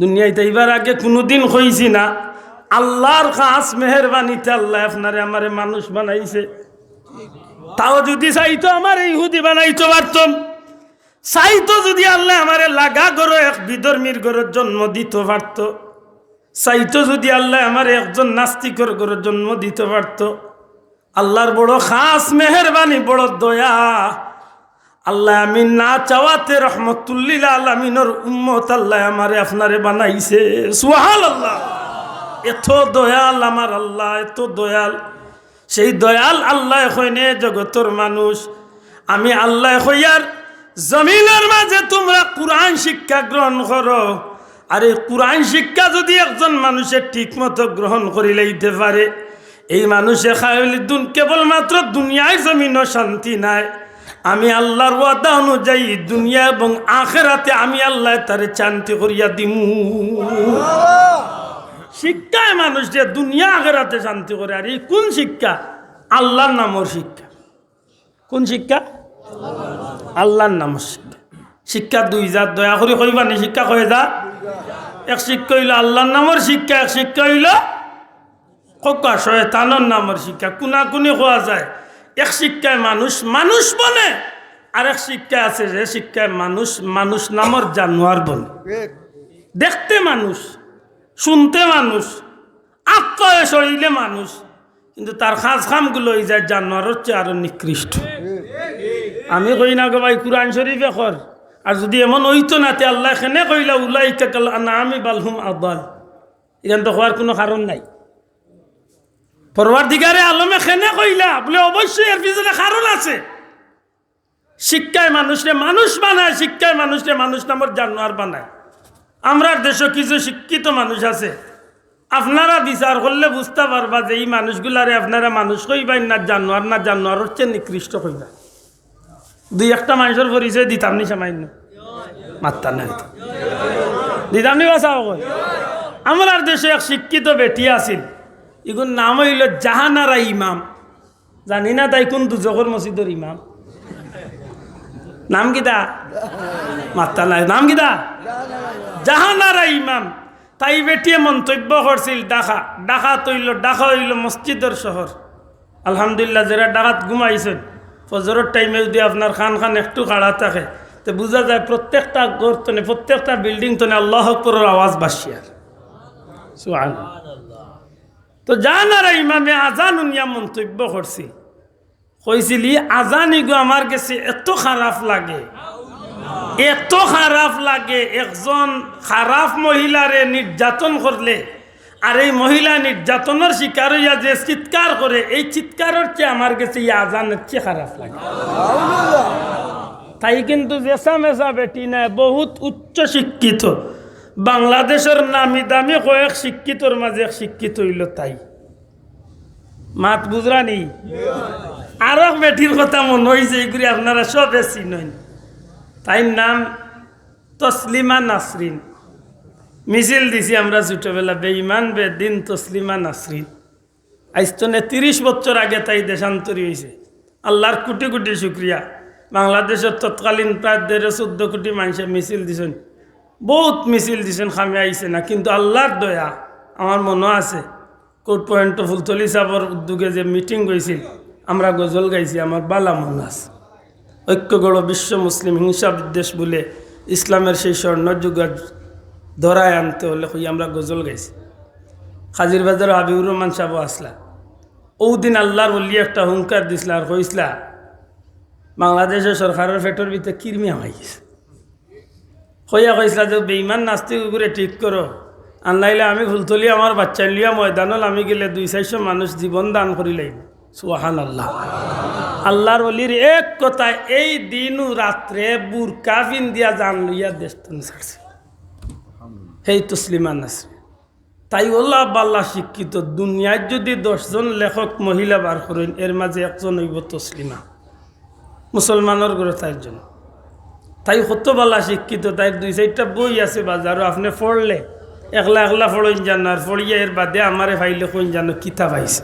Speaker 1: দুনিয়ায় তাইবার আগে কোনোদিন কইছি না আল্লাহর খাস মেহেরবানিতে আল্লাহ আপনারে আমারে মানুষ বানাইছে। তাও যদি চাইতো আমার ইহুদি বানাইতে পারতাম, চাইতো যদি আল্লাহ আমারে লাগা গরো এক বিধর্মীর গরোর জন্ম দিতে পারত, চাইতো যদি আল্লাহ আমার একজন নাস্তিকর গরোর জন্ম দিতে পারত। আল্লাহর বড় খাস মেহেরবানি, বড় দয়া। আল্লাহ আমি না চাওয়াতে রহমতুল্লিল আলামিনের উম্মত আল্লাহ আমারে আপনারে বানাইছে। সুবহানাল্লাহ। এত দয়াল আমার আল্লাহ, এত দয়াল। সেই দয়াল আল্লাহ কইনে জগতর মানুষ আমি আল্লাহ কইয়ার জমিনের মাঝে তোমরা কোরআন শিক্ষা গ্রহণ করো। আর এই কোরআন শিক্ষা যদি একজন মানুষের ঠিক মতো গ্রহণ করি লইতে পারে, এই মানুষে খাইলি কেবলমাত্র দুনিয়ায় জমিনও শান্তি নাই, আমি আল্লাহর ওয়াদা অনুযায়ী দুনিয়া এবং আখিরাতে আমি আল্লাহ তারে শান্তি করিয়া দিমু। শিক্ষায় মানুষ যে দুনিয়া আখিরাতে শান্তি করে। আর এই কোন শিক্ষা? আল্লাহর নামের শিক্ষা। কোন শিক্ষা? আল্লাহর নামের শিক্ষা। শিক্ষা দুই জাত, দয়া করে কইবানি শিক্ষা কয়ে যা। এক শিক্ষা হইল আল্লাহর নামের শিক্ষা, এক শিক্ষা হইল কোকা শয়তানের নামের শিক্ষা। কুনাকুনি হওয়া যায়। এক শিক্ষায় মানুষ মানুষ বনে, আর এক শিক্ষা আছে যে শিক্ষায় মানুষ মানুষ নামের জানোয়ার বনে। দেখতে মানুষ, শুনতে মানুষ, আত্ময় শরীরে মানুষ, কিন্তু তার খাস খামগুলো হয়ে যায় জানোয়ারের চেয়ে আরো নিকৃষ্ট। আমি কই না গো ভাই কুরআন শরীফে কর, আর যদি এমন হইতো না তে আল্লাহ এখানে কইলা উলাইকা কাল আনআমি বাল হুম আদাল, এখান তো হওয়ার কোনো কারণ নাই। পরওয়ারদিগারে আলমে খেনে কইলা বলে অবশ্যই এর পিছনে কারণ আছে। শিক্ষায় মানুষরে মানুষ বানায়, শিক্ষায় মানুষরে মানুষ নামের জানোয়ার বানায়। আমরা দেশে কিছু শিক্ষিত মানুষ আছে, আপনারা বিচার করলে বুঝতে পারবা যে এই মানুষগুলারে আপনারা মানুষ কইবাই না জানোয়ার, না জানোয়ার হচ্ছে নিকৃষ্ট কইবা। দুই একটা মানুষের পরিচয় দিতাম নি সামান্য মাত্তা নাই দিতাম নি বাসা। আমার দেশে এক শিক্ষিত বেটি আছিল, এগুন নাম হইল জাহানারা ইমাম। জানি না তাই কোন দুজকর মসজিদের ইমাম। নাম কিতা? মাত্তা নাই। নাম কিতা? জাহানারা ইমাম। তাই বেটিয়ে মন্তব্য করছিল ঢাকা। ঢাকা হইল মসজিদের শহর। আলহামদুলিল্লাহ, যারা ঢাকাত ঘুমাইছেন ফজরের টাইমে যদি আপনার খান একটু কাড়া থাকে তো বোঝা যায় প্রত্যেকটা ঘর তনে, প্রত্যেকটা বিল্ডিং তনে আল্লাহ আকবরের আওয়াজ বাসিয়ার। সুবহানাল্লাহ। তো জাহানারা ইমামে আজান উনিয়া মন্তব্য করছি, কইছিলি আজানি গো আমার কাছে এত খারাপ লাগে, এত খারাপ লাগে। একজন খারাপ মহিলারে নির্যাতন করলে আর এই মহিলা নির্যাতনের শিকার হইয়া যে চিৎকার করে, এই চিৎকারের চেয়ে আমার কাছে এই আজানের চেয়ে খারাপ লাগে। তাই কিন্তু জেসা মেসা বেটি নাই, বহুত উচ্চ শিক্ষিত, বাংলাদেশের নামি দামি কয়েক শিক্ষিতর মাঝে এক শিক্ষিত হইল। তাই মাত বুঝরানি। আর এক বেটির কথা মনে হয়েছে, এগুলি আপনারা সব চিনেন। তাই নাম তসলিমা নাসরিন। মিছিল দিছি আমরা ছোটবেলা, বেঈমান বেদিন তসলিমা নাসরিন। আজ তো 30 বছর আগে তাই দেশান্তরী হয়েছে। আল্লাহর কোটি কোটি শুক্রিয়া। বাংলাদেশের তৎকালীন প্রায় 13-14 কোটি মানুষের মিছিল দিছেন, বহুত মিছিল দিছেন, খামে আইছে না। কিন্তু আল্লাহর দয়া আমার মনে আছে, কোর্ট পয়েন্ট ফুলতলি সাহেবের উদ্যোগে যে মিটিং হয়েছিল, আমরা গজল গাইছি, আমার বালা মনে আছে। ঐক্যগড় বিশ্ব মুসলিম হিংসা বিদ্বেষ বলে ইসলামের সেই স্বর্ণযুগ ধরায় আনতে হলে আমরা গজল গাইছি। হাজির বাজার হাবিবুর রহমান সাহেব আসলা, ওদিন আল্লাহর বলি একটা হুঙ্কার দিছিল আর কইসলা বাংলাদেশের সরকারের পেটের ভিতরে কিরমি হয়ে গেছে। হইয়া কইসলা যে বেঈমান নাস্তিক করে ঠিক করো, আনলাইলে আমি ফুলতলি আমার বাচ্চা লিয়া ময়দানল আমি গেলে 200-400 মানুষ জীবন দান করি লাগবে। সুবহানাল্লাহ। আল্লাহর অলির এক কথায় এই দিনও রাত্রে বুরকা দিয়া জান লইয়া দেশতন ছাড়ছে সেই তসলিমা নাসরিন। তাই ওল্লা বাল্লা শিক্ষিত দুনিয়ায় যদি 10 জন লেখক মহিলা বার করেন এর মাঝে একজন হইব তসলিমা, মুসলমানের ঘরে 4 জন। তাই কত বালা শিক্ষিত, তাই 2-4টা বই আছে বাজারও, আপনি পড়লে একলা একলা পড়ইন জান আর পড়িয়া এর বাদে আমারে ভাইলে কইন জানো কিতাব আইছে।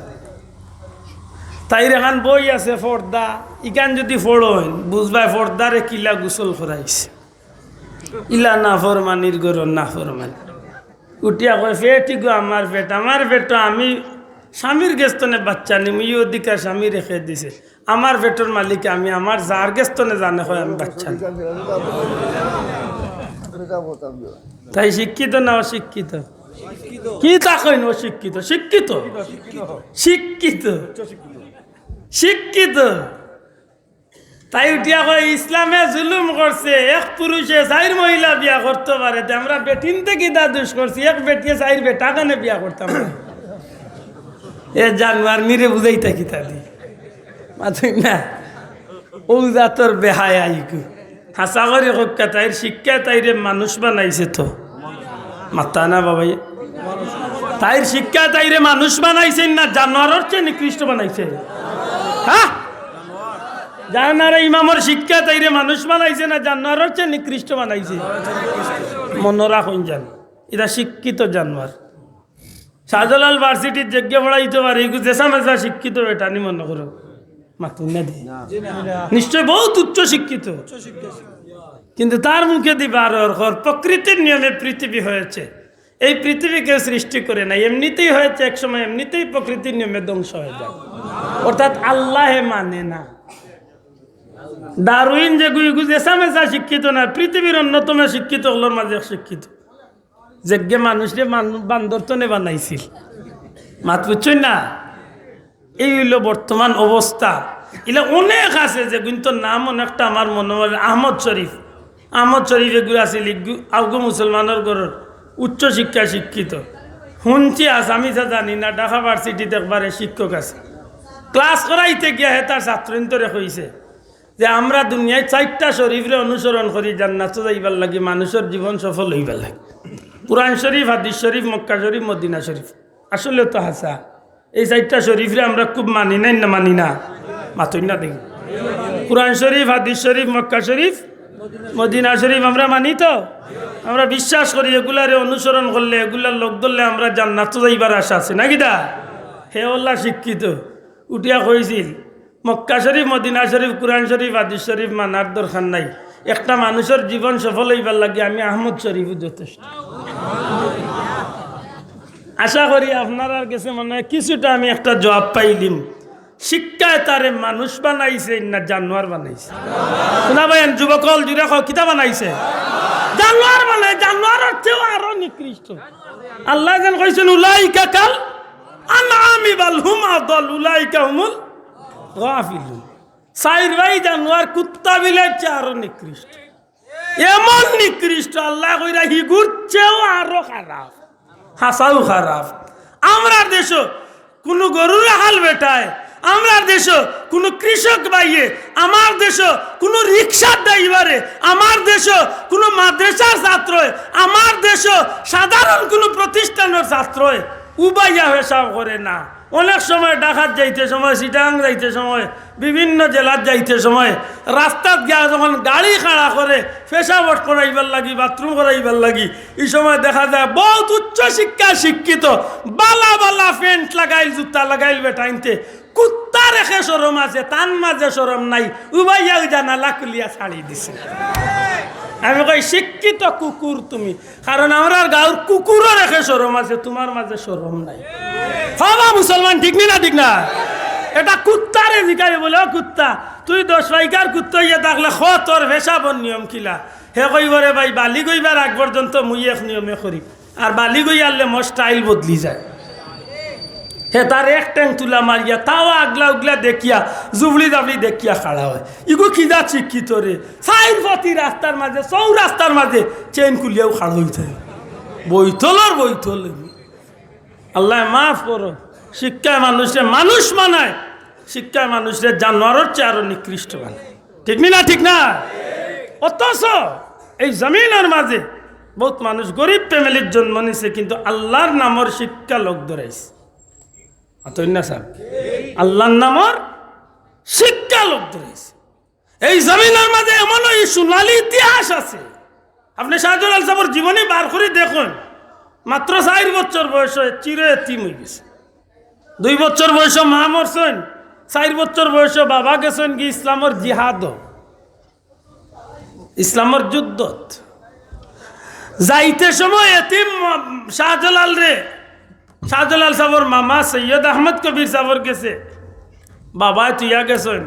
Speaker 1: তাইর এখন বই আছে ফর্দা, ইকান যদি ফড়ইন বুঝবাই ফর্দারে কিলা গোসল করাইছে, ইলা না ফরমানির গর না ফরমানি। উঠিয়া কয় পেটি গো আমার পেট তো আমি স্বামীর গেস্তনে বাচ্চা নিম, ই অধিকার স্বামী রেখে দিছে, আমার পেটের মালিক আমি, আমার যার গেস্তনে জানে হয় আমি বাচ্চা নিই। তাই শিক্ষিত না অশিক্ষিত? কি তা কইন অশিক্ষিত? শিক্ষিত শিক্ষিত শিক্ষিত। তাই উঠিয়া কয় ইসলামে জুলুম করছে, এক পুরুষে 4 মহিলা বিয়া করতে পারে, আমরা বেটিন থেকে দাদুষ করছি, এক বেটিয়ে 4 বেটা কানে বিয়া করতাম এ জানোয়ার নিরে বুঝাই থাকি তাদি মাথুই না ও জাতর বেহায় আইকু হাসা করে হক্কা। তাইর শিক্ষা তাইরে মানুষ বানাইছে তো মাতা না বাবাই, তাইর শিক্ষা তাইরে মানুষ বানাইছে না জানোয়ারের চেয়ে নিকৃষ্ট বানাইছে? হ্যাঁ, জানার ইমামর শিক্ষা তাইরে মানুষ বানাইছে না জানোয়ারের চেয়ে নিকৃষ্ট বানাইছে? মনে রাখুন জান, এরা শিক্ষিত জানোয়ার। শাহজালাল ভার্সিটির যোগ্য পড়াইতে পারে, যেসা মেসা শিক্ষিত এটা নি মনে করো মাতুন না দি, নিশ্চয় বহুত উচ্চ শিক্ষিত, কিন্তু তার মুখে দিবার প্রকৃতির নিয়মে পৃথিবী হয়েছে। এই পৃথিবীকে সৃষ্টি করে না, এমনিতেই হয়েছে, একসময় এমনিতেই প্রকৃতির নিয়মে ধ্বংস হয়ে যায়, অর্থাৎ আল্লাহে মানে না। ডারউইন যে গুইগু যেসা মেসা শিক্ষিত না, পৃথিবীর অন্যতম শিক্ষিত হলোর মাঝে শিক্ষিত যজ্ঞে মানুষরে বান্দরতনে বানাইছিল, মাত বুঝছই না? এই হইল বর্তমান অবস্থা। এগুলো অনেক আছে যে কিন্তু নাম অনেকটা আমার মনে হয় আহমদ শরীফ এগুলো আছে আউগো মুসলমানের ঘরের উচ্চ শিক্ষা শিক্ষিত শুনছি আছে, আমি যা জানি না। ঢাকা ভার্সিটিতে একবারে শিক্ষক আছে, ক্লাস করাইতে গিয়া হে তার ছাত্রন্তরে কইছে যে আমরা দুনিয়ায় 4টা শরীফরে অনুসরণ করি জান্নাত যাইবার লাগি, মানুষের জীবন সফল হইবার লাগে। কুরআন শরীফ, হাদিস শরীফ, মক্কা শরীফ, মদিনা শরীফ। আসলে তো হাসা এই 4টা শরীফরে আমরা খুব মানি নাই না মানি না? মাতই না দেখি কুরআন শরীফ, হাদিস শরীফ, মক্কা শরীফ, মদিনা শরীফ আমরা মানি তো, আমরা বিশ্বাস করি এগুলারে অনুসরণ করলে, এগুলার লোক ধরলে আমরা জান্নাত যাইবার আশা আছে নাকি দা? হে আল্লাহ শিক্ষিত উঠিয়া কইছিল মক্কা শরীফ, মদিনা শরীফ, কুরআন শরীফ, হাদিস শরীফ মানার দরকার নাই, একটা মানুষের জীবন সফল হইবার লাগে আমি আহমদ শরীফও যথেষ্ট। আশা করি আপনার কাছে মনে হয় কিছুটা আমি একটা জবাব পাইলিম। শিক্ষায় তারে মানুষ বানাইছে না জানোয়ার বানাইছে? শোনা ভাই যুবকল জুড়ে কিতা বানাইছে? জানোয়ার বানাই, জানোয়ারের চেয়েও আরো নিকৃষ্ট। আল্লাহ যেন কইছেন উলাইকা কাল আনআমি বাল হুম আদাল উলাইকা হুমুল গাফিলুন। 4 ভাই জানোয়ার কুত্তা বিলার চেয়ে আরো নিকৃষ্ট, এমন নিকৃষ্ট আল্লাহ কইরা হিগুর চেয়েও আরো খারাপ, হাসাও খারাপ। আমরা দেশ কোনো গরুর হাল বেটায়, আমরা দেশ কোনো কৃষক ভাইয়ে, আমার দেশ কোনো রিক্সার ড্রাইভারে, আমার দেশ কোনো মাদ্রাসার ছাত্র, আমার দেশ সাধারণ কোনো প্রতিষ্ঠানের ছাত্র উবাইয়া হিসাব করে না। অনেক সময় ঢাকাত যাইতে সময়, চিটাং যাইতে সময়, বিভিন্ন জেলার যাইতে সময় রাস্তাত গিয়া যখন গাড়ি খাড়া করে পেশাবট করাইবার লাগি, বাথরুম করাইবার লাগি, এই সময় দেখা যায় বহুত উচ্চ শিক্ষা শিক্ষিত বালা বালা প্যান্ট লাগাইল, জুতা লাগাইল বেটাইনতে, কুত্তা রেখে সরম আছে, তান মাঝে সরম নাই, উবাইয়া জানালা খুলিয়া ছাড়ি দিছে। আমি কই শিক্ষিত কুকুর তুমি, কারণ আমার গাঁর কুকুরও রেখে সরম আছে, তোমার মাঝে সরম নাই। হবা মুসলমান, ঠিক না ঠিক না? এটা কুত্তারে জিকাই বলে, ও কুত্তা তুই 10 পাইকার কুত্তা ইয়ে থাকলে খ তোর ভেসাবর নিয়ম কিলা? হে কইবরে ভাই বালি গইবার আগ পর্যন্ত মুই এক নিয়মে করি, আর বালি গই আনলে মোর স্টাইল বদলি যায়। হে তার এক ট্যাং তুলা মারিয়া তাও আগলা উগলা দেখিয়া জুবলি জাবলি দেখিয়া খাড়া হয়। ইগো খিদা শিক্ষিত রে, 4 পথি রাস্তার মাঝে, 4 রাস্তার মাঝে চেন খুলিয়াও খাড়া হইতে বইতলর বইতল। আল্লাহ মাফ করো, শিক্ষায় মানুষে মানুষ মানায়, শিক্ষা মানুষের জানোয়ারের চেয়ে আরো নিকৃষ্ট বানায়। ঠিক না ঠিক না? অথচ এই জমিনের মাঝে বহুত মানুষ গরিব ফ্যামিলির জন্ম নিছে, কিন্তু আল্লাহর নামর শিক্ষা লোক ধরাইছে। না স্যার, আল্লাহর নামর শিক্ষা লোক ধরাইছে। এই জমিনের মাঝে এমন এই সোনালী ইতিহাস আছে। আপনি শাহজালাল সাহেবের জীবনী বার করে দেখুন, মাত্র 4 বছর বয়সে চির এতিম হয়ে গেছে। 2 বছর বয়সে মা মরছেন, 4 বছর বয়সে বাবা গেছেন কি ইসলামের জিহাদ, ইসলামের যুদ্ধ। যাইতে সময় এতিম শাহজালাল সাহেবের মামা সৈয়দ আহমদ কবির সাহেবের গেছে, বাবা তুইয়া গেছেন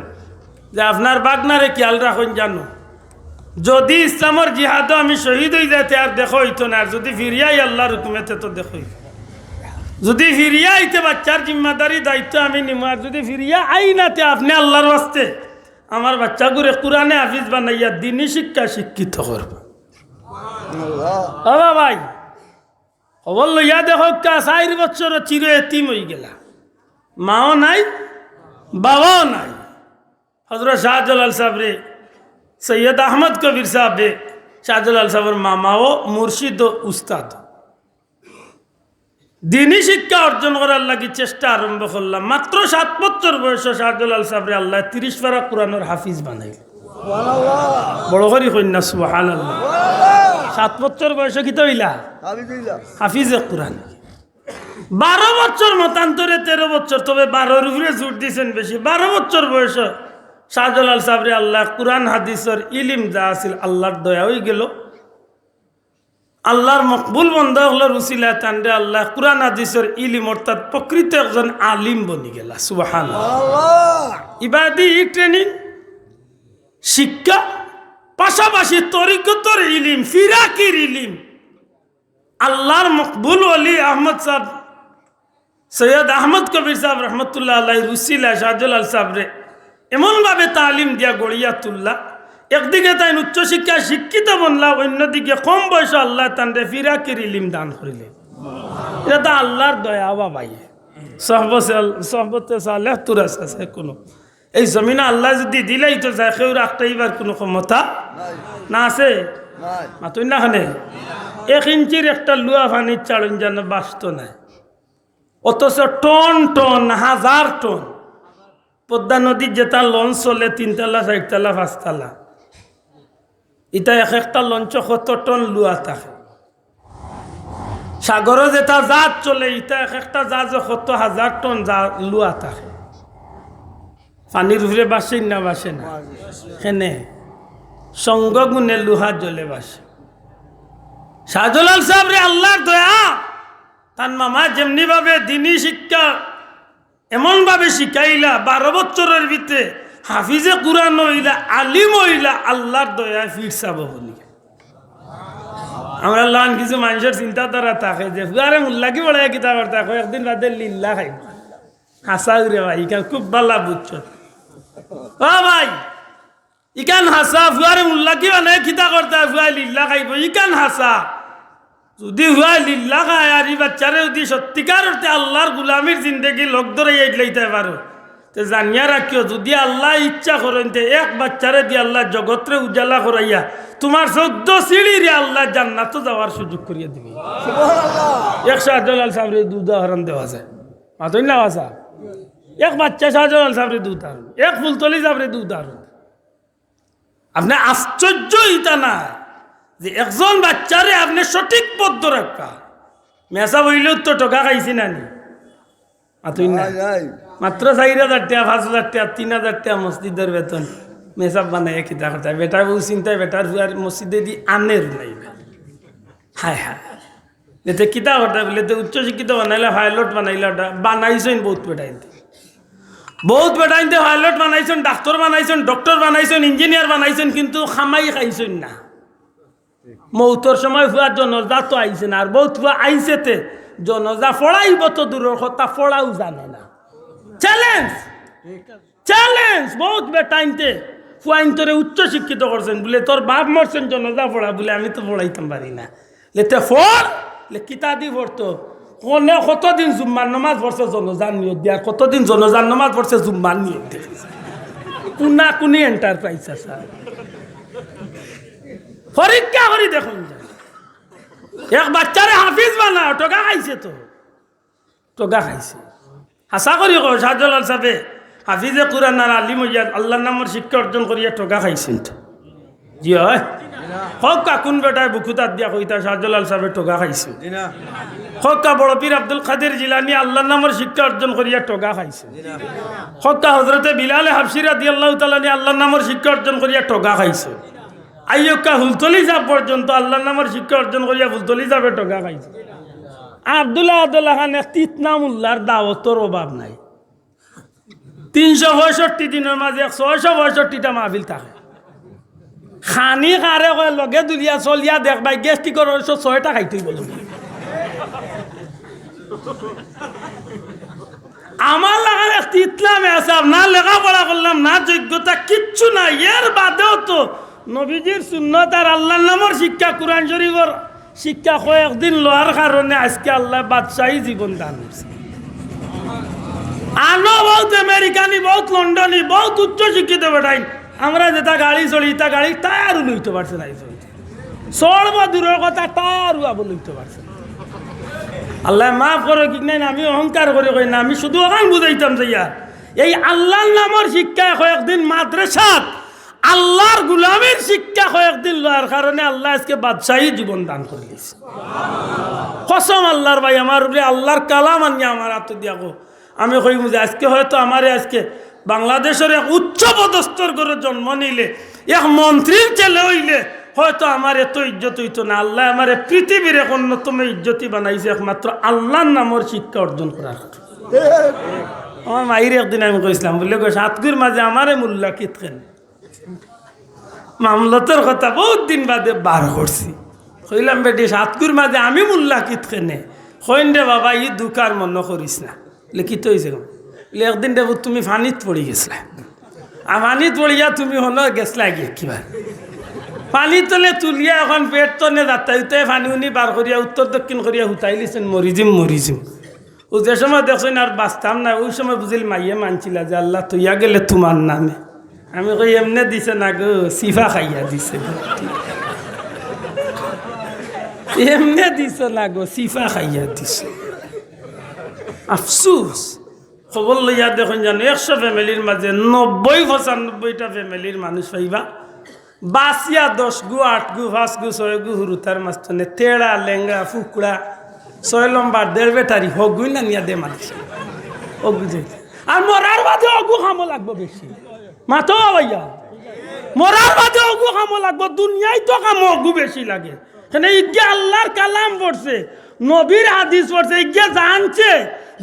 Speaker 1: যে আপনার বাগনারে খেয়াল রাখুন, জানো যদি ইসলামের জিহাদ আমি শহীদ হয়ে যাইতে আর দেখো হইতো না, আর যদি ফিরিয়াই আল্লাহর হুকুমেতে তো দেখো, যদি ফিরিয়া আইতে বাচ্চার জিম্মাদারি দায়িত্ব আমি নিম, আর যদি ফিরিয়া আই নাতে আপনি আল্লাহর ওয়াস্তে আমার বাচ্চাগুলো কোরআনে হাফিজ বানাইয়া দিনী শিক্ষা শিক্ষিত করব। বাবা ভাই খবর লইয়া দেখো 4 বছর চির এতিম হয়ে গেলা, মাও নাই বাবাও নাই। হযরত শাহজালাল সাহেব রে সৈয়দ আহমদ কবির সাহেব শাহজালাল সাহেবের মামাও মুর্শিদ ও উস্তাদ, দিনী শিক্ষা অর্জন করার লাগি চেষ্টা আরম্ভ করলাম। মাত্র 7 বছর বয়স শাহজালাল সাহেব আল্লাহ 30 পারা কোরআনের হাফিজ বানাইল। বড় করি কন্যা সুবহানাল্লাহ। 7 বছর বয়স কি তৈলা হাফিজে কোরআন। 12 বছর মতান্তরে 13 বছর, তবে 12-এর উপরে জোর দিয়েছেন বেশি। 12 বছর বয়স শাহজালাল সাহেব আল্লাহ কোরআন হাদিসের ইলিম যা আছিল আল্লাহর দয়া হয়ে গেল। আল্লাহর মকবুল বন্ধ হলো রুসিলা তান্ডে আল্লাহ কোরআন হাদিসের ইলিম অর্থাৎ প্রকৃত একজন আলিম বনি গেলা। সুবহানাল্লাহ। ইবাদি ট্রেনিং শিক্ষা পাশাপাশি তরিকতর ইলিম, ফিরাকির ইলিম। আল্লাহর মকবুল ওলি আহমদ সাহেব সৈয়দ আহমদ কবির সাহেব রহমতুল্লাহ আলাইহি রুসিলা শাহজালাল সাহেবরে এমনভাবে তালিম দিয়া গড়িয়া তুললা, একদিকে তাই উচ্চশিক্ষা শিক্ষিত বনলা, অন্যদিকে কম বয়স আল্লাহ তান্ডে ফিরাকির ইলিম দান করিলে। এটা তো আল্লাহর দয়া বাবাই। সহবতে সালেহ তুরাস আছে কোনো এই জমিনে আল্লাহ যদি দিলেই তো যায় কেউ রাখতেইবার কোনো ক্ষমতা না আছে। মাতুই না খানে 1 ইঞ্চির একটা লুয়া পানির চাড়ন যেন বাস্ত নাই, অথচ টন টন 1000 টন পদ্মা নদীর যেটা লঞ্চ চলে 3 তলা 4 তলা 5 তলা, এটা একটা লঞ্চ কত টন লুয়া থাকে। সাগরে যেটা জাহাজ চলে এটা একটা জাহাজে কত 1000 টন লুয়া থাকে। পানির উপরে বাসে না বাসে না, হেনে সঙ্গ গুণে লুহা জলে বাসে। শাহজালাল সাহেব রে আল্লাহর দয়া, তার মামা যেমনি ভাবে দিনী শিক্ষা এমন ভাবে শিখাইলা, 12 বছরের ভিতরে হাফিজে কুরআন হইলা, আলিম হইলা, আল্লাহর দয়া ফির সাব বলি। আমরা লান কিছু মানুষের চিন্তাধারা থাকে যে আরে মুল্লাকি বলে কিতা করতে একদিন বাদে লিল্লা খাইব, হাসা রে ভাই ইকান খুব ভালো বুঝছো। ও ভাই ইকান হাসা ফুয়ারে মুল্লাকি বানায় কিতা করতে ফুয়া লিল্লা খাইব, ইকান হাসা। যদি হুয়া লিল্লা খায় আর এই বাচ্চারে যদি সত্যিকার অর্থে আল্লাহর গুলামির জিন্দগি লোক ধরে লইতে পারো, তো জানিয়া রাখিও যদি আল্লাহ ইচ্ছা করেন এক বাচ্চারে দিয়ে আল্লাহ জগৎরে উজালা করাইয়া তোমার 14 সিঁড়িরে আল্লাহ জান্নাতও যাওয়ার সুযোগ করিয়া দিবে। এক শাহজালাল সাহেবের উদাহরণ দেওয়া যায়, মাতই না বাসা। এক বাচ্চা শাহজালাল সাহেবের উদাহরণ, এক ফুলতলি সাহেবের উদাহরণ। আপনি আশ্চর্য ইতা না যে একজন বাচ্চারে আপনি সঠিক পথ রাখা। মেসা বইলেও তো টাকা খাইছি নানি, মাতই না। মাত্র 4000 টাকা 5000 টাকা 3000 টাকা মসজিদের বেতন মেসাব বানাই কিতা কথা। বেটার বউ চিন্তায় বেটার হুয়ার মসজিদে দি আনের নাইবে। হায় হায় এতে কিতা কথা বলে তো উচ্চশিক্ষিত বানাইলা, পাইলট বানাইলা, বানাইছেন বহুত বেটাইতে, বহুত বেটাইতে পাইলট বানাইছেন, ডাক্তার বানাইছেন, ডক্টর বানাইছেন, ইঞ্জিনিয়ার বানাইছেন, কিন্তু খামাই খাইছেন না। মৌতর সময় হুয়ার জনজা তো আইছে না, আর বহুত হুয়া আইছেতে জনজা ফড়াইব তো দূরের কথা ফড়াও জানে না। চ্যালেঞ্জ চ্যালেঞ্জ বহুত বেটাইতে ফুয়াইন্তরে উচ্চ শিক্ষিত করছেন বলে তোর বাপ মরছেন জনজা পড়া বলে আমি তো পড়াইতাম পারি না। লেতে ফোর লে কিতা দি পড়তো কোনে কতদিন জুম্মার নামাজ পড়ছে জনজান নিয়োগ দিয়ে, আর কতদিন জনজান নামাজ পড়ছে জুম্মার নিয়োগ দিয়ে। কোনা কোনি এন্টারপ্রাইজ আছে পরীক্ষা করি দেখুন। এক বাচ্চারে হাফিজ বানাও, টকা খাইছে তো, টকা খাইছে। আশা করি শাহজালাল সাহেব হাফিজে কুরআন আর আলিম হইয়া আল্লাহর নামের শিক্ষা অর্জন করিয়া টকা খাইছেন তো? জি হয় হোক কাকুন বেটায় বুকুতার দিয়া কইতা শাহজালাল সাহেব টকা খাইছে। হকা বড় পীর আব্দুল কাদের জিলানী আল্লাহর নামের শিক্ষা অর্জন করিয়া টকা খাইছে। হকা হজরতে বিলালে হাফসি রাদিয়াল্লাহু তাআলা আল্লাহর নামের শিক্ষা অর্জন করিয়া টকা খাইছে। আইয়ুকা হুলতলি যাব পর্যন্ত আল্লাহর নামের শিক্ষা অর্জন করিয়া হুলতলি যাবে টকা খাইছে। আব্দুল্লাহ খান তিতনা মোল্লার দাওয়াতর অভাব নাই। 365 দিনের মাঝে 665টা মাহফিল থাকে। খানি কারে কয় লগে দুলিয়া চলিয়া দেখবাই গেস্টিকর 6টা খাইতেই বলো। আমার লাগার ইসলামে আছে, না লেখাপড়া করলাম না যোগ্যতা কিচ্ছু নাই, এর বাদেও তো নবীজির সুন্নত আর আল্লাহর নামের শিক্ষা কোরআন শরীফের শিক্ষা কয়েকদিন লওয়ার কারণে আজকে আল্লাহ বাদশাহী জীবন দান করছে। আনো বহুত আমেরিকানি, বহুত লন্ডনী, বহুত উচ্চ শিক্ষিত বেটাই আমরা যেটা গাড়ি চলি তা গাড়ি টায়ারও লইতে পারছে না, চড়ব দূরের কথা টায়ারও আবার লইতে পারছে না। আল্লাহ মাফ করো কি নাই, আমি অহংকার করে কই না, আমি শুধু ওখান বুঝাইতাম যে এই আল্লাহর নামের শিক্ষা কয়েকদিন মাদ্রাসাত আল্লাহর গুলামের শিক্ষা কয়েকদিন লওয়ার কারণে আল্লাহ আজকে বাদশাহী জীবন দান করে দিয়েছে। কসম আল্লাহর ভাই, আমার আল্লাহর কালাম আনিয়া আমার হাত দিয়া গো, আমি কই বুঝে আজকে হয়তো আমারে আজকে বাংলাদেশের এক উচ্চ পদস্থর করে জন্ম নিলে, এক মন্ত্রীর ছেলে হইলে হয়তো আমার এত ইজ্জত হইতো না। আল্লাহ আমার পৃথিবীর এক অন্যতম ইজ্জতি বানাইছে একমাত্র আল্লাহর নামের শিক্ষা অর্জন করার। আমার মায়ের একদিন আমি কইছিলাম বলে গো সাতগুর মাঝে আমারে মোল্লা কিতকেন মামলতের কথা বহুত দিন বাদে বার করছি। কইলাম বেটি সাতগুর মাঝে আমি মোল্লা কিতকেনে কইন রে বাবা ই দুকার মনে করিস না। লিখিত হয়েছে একদিন দেব তুমি ফানিত পড়ি গেছিলা, আর ফানিত পড়িয়া তুমি হলো গেছলা গিয়ে কিবা পানি তলে তুলিয়া এখন পেট তনে যাতায়াতে পানি উনি বার করিয়া উত্তর দক্ষিণ করিয়া হুতাই লিছেন মরিজিম মরিজিম। ও যে সময় দেখছেন আর বাঁচতাম না, ওই সময় বুঝিল মাইয়ে মানছিলা যে আল্লাহ তুইয়া গেলে তোমার নামে। আমি কই এমনে দিছে না গো, সিফা খাইয়া দিছে, এমনে দিছ না গো, সিফা খাইয়া দিছে। আফসুস খবর লইয়া দেখুন জানো 100 ফ্যামিলির মাঝে 90-95টা ফ্যামিলির মানুষ পাইবা বাসিয়া 10 গু 8 গু 5 গু 6 গু হুরুতার মাঝখানে তেড়া লেঙ্গা ফুকড়া 6 লম্বা 1.5 বেটারি হগুই না নিয়া দে মানুষ অগু যাই। আর মরার বাদে অগু খামো লাগবো বেশি মাতো ভাইয়া, মরার বাদে অগু খামো লাগবো, দুনিয়ায় তো খামো অগু বেশি লাগে। কেন ইজ্ঞা আল্লাহর কালাম পড়ছে, নবীর হাদিস পড়ছে, ইজ্ঞা জানছে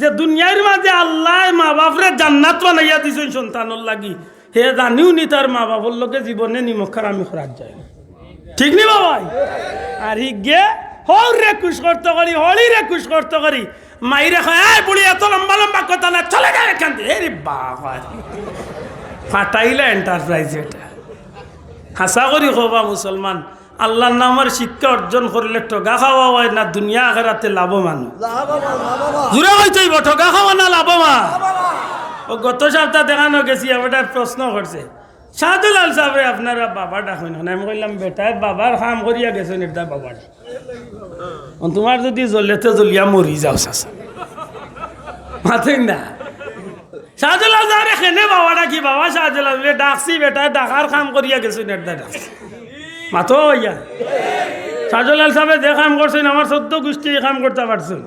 Speaker 1: যে দুনিয়ার মাঝে আল্লাহ মা বাপরে জান্নাত বানাইয়া দিছেন সন্তানের লাগি। হে জানিও নি তার মা বাবার লোকে জীবনে নিমখার আমি খরার যায়, ঠিক নি বাবাই? আর হিগে হর রে খুশ করতে করি, হলি রে খুশ করতে করি, মাইরে খায় বুড়ি এত লম্বা লম্বা কথা না, চলে যায় এখান থেকে। রে বাবা ফাটাইলে এন্টারপ্রাইজ এটা। হাসা করি খোবা মুসলমান, আল্লাহর নামের শিক্ষা অর্জন করলে টগা খাওয়া হয় না দুনিয়া আখেরাতে লাভবান। ঘুরে হইতেই টগা খাওয়া না লাভবান। ও গত সপ্তাহ দেখানো গেছি, একটা প্রশ্ন করছে শাহদুলাল সাহেব আপনারা বাবা ডাকেন না? আমি কইলাম বেটায় বাবার কাম করিয়া গেছেন, এটা বাবা তোমার যদি জ্বলেতে জ্বলিয়া মরি যাও চাচা মাথেন না। শাহদুলাল সাহেব এখানে বাবা ডাকি, বাবা শাহদুলাল ডাকছি বেটায় ডাকার কাম করিয়া গেছেন, এটা ডাকছি মাথো হইয়া। শাহদুলাল সাহেব যে কাম করছেন আমার 14 গোষ্ঠী এই কাম করতে পারছেন,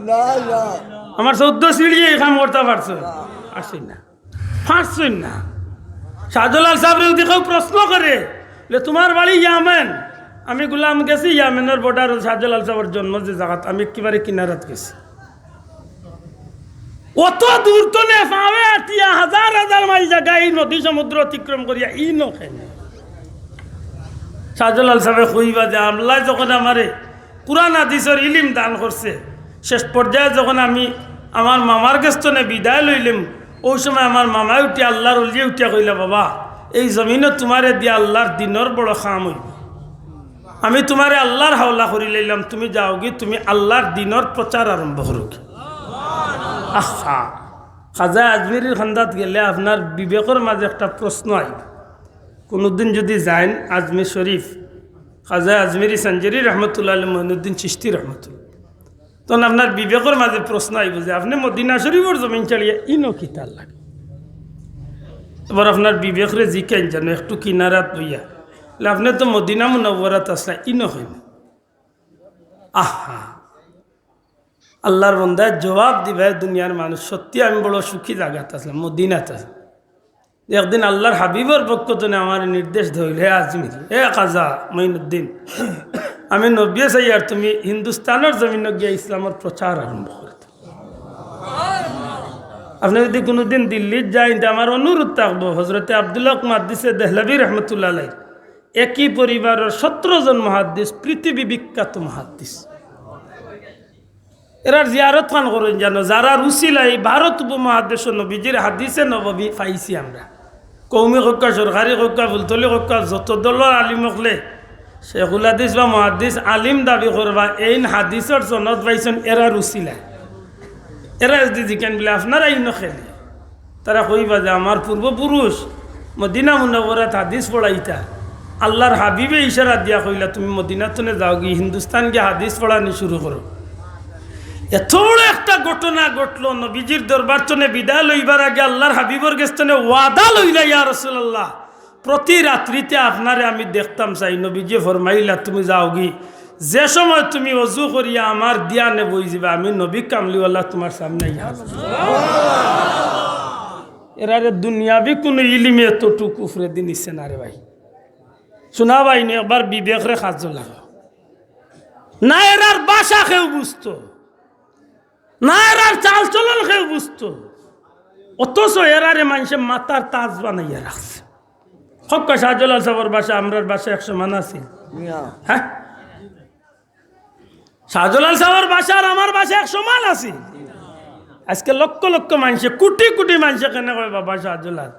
Speaker 1: আমার 14 সিঁড়ি এই কাম করতে পারছেন, আসছেন না ফাঁসছেন না। শাহদুলাল সাহেব যদি কেউ প্রশ্ন করে তোমার বাড়ি ইয়ামেন, আমি গুলাম গেছি ইয়ামেনের বর্ডার, শাহদুলাল সাহেবের জন্ম যে জায়গা আমি একেবারে কিনারাত গেছি, অত দূর তো নে পাবে, এতিয়া হাজার হাজার মাইল জায়গা এই নদী সমুদ্র অতিক্রম করিয়া ই নখেনে। শাহদুলাল সাহেব কইবা যে আল্লাহ যখন আমারে কুরআন হাদিসের ইলিম দান করছে, শেষ পর্যায়ে যখন আমি আমার মামার কাছে বিদায় লইলাম, ওই সময় আমার মামায় উঠিয়া আল্লাহর উলিয়ে উঠিয়া কইলা বাবা এই জমিনে তোমারে দিয়া আল্লাহর দিনের বড় কাম হইব, আমি তোমারে আল্লাহর হাওলা করি লইলাম, তুমি যাও গি তুমি আল্লাহর দিনের প্রচার আরম্ভ করো। আহা খাজা আজমিরির খান্দাত গেলে আপনার বিবেকের মাঝে একটা প্রশ্ন আইব কোনোদিন যদি যান আজমির শরীফ খাজা আজমিরি সঞ্জরি রহমতুল্লাহ মঈনুদ্দিন চিশতি রহমতুল্লাহ তখন আপনার বিবেকের মাঝে প্রশ্ন আইব যে আপনি মদিনা শরীফের জমিন চালিয়ে ইনো কিতার লাগে এবার আপনার বিবেকরে জিকাইন জানো একটু কিনারাত বইয়া আপনি তো মদিনা মুনাওয়ারাত আসলা ইনো হইন আহা আল্লাহর বন্দায় জবাব দিবে দুনিয়ার মানুষ সত্যি আমি বড় সুখী জায়গাতে আসলাম মদিনাতে আসলাম একদিন আল্লাহর হাবিবর পক্ষ থেকে আমার নির্দেশ ধরল হে আজমির হে খাজা মঈনুদ্দিন আমি নব্বই চাই আর তুমি হিন্দুস্তানের জমিন গিয়ে ইসলামের প্রচার আরম্ভ করতে আপনি যদি কোনোদিন দিল্লির যাই আমার অনুরোধ থাকবো হজরতে আব্দুল্লাহ মুহাদ্দিসে দেহলভী রহমতুল্লাহ আলাইহি একই পরিবারের 17 জন মুহাদ্দিস পৃথিবী বিখ্যাত মুহাদ্দিস এরা জিয়ারত খান করেন জানো যারা রুসিলাই ভারত উপমহাদেশ নবীজির হাদিসে নববী পাইছি আমরা কৌমি হক্কা সরকারি হক্কা ফুলতলি হক্কা যত দলের আলিম হকলে শেখুল হাদিস বা মহাদিস আলিম দাবি করবা এই হাদিসের সনদ পাইছেন এরা রুসিলাই এরা যদি জিকেন বলে আপনারা ইনো খেলে তারা কইবা যে আমার পূর্বপুরুষ মদিনা মুনাওয়ারাত হাদিস পড়াইতা আল্লাহর হাবিবে ইশারা দিয়া কইলা তুমি মদিনাতনে যাও গিয়ে হিন্দুস্তান গিয়ে হাদিস পড়ানি শুরু করো এত বড় একটা ঘটনা ঘটলো নবীজির দরবার চনে বিদায় লইবার আগে আল্লাহর হাবিবর গেস্তনে ওয়াদা লইলা ইয়া রাসূলুল্লাহ প্রতি রাত্রিতে আপনারে আমি দেখতাম চাই নবীজি ফরমাইলা তুমি যাও গি যে সময় তুমি ওযু করিয়া আমার দিয়ানে বই যাবে আমি নবী কামলিওয়ালা তোমার সামনে ইয়া এরারে দুনিয়াবি কোনো ইলিমে এতটুকু উফরে দিন ইচ্ছে না রে ভাই শোনা ভাই নি একবার বিবেক রে কাজ লাগা না এরার বাসা কেউ বুঝতো না এরার চাল চলন কেউ বুঝতো অথচ এরারে মানুষের মাথার তাজ বানাইয়া রাখছে হক্কা শাহজালাল সাহেবের বাসা আমরার বাসা 100 মান আছে হ্যাঁ শাহজালাল সাহেবের বাসা আর আমার বাসা 100 মান আছে আজকে লক্ষ লক্ষ মানুষে কোটি কোটি মানুষে কেন কয় বাবা শাহজালাল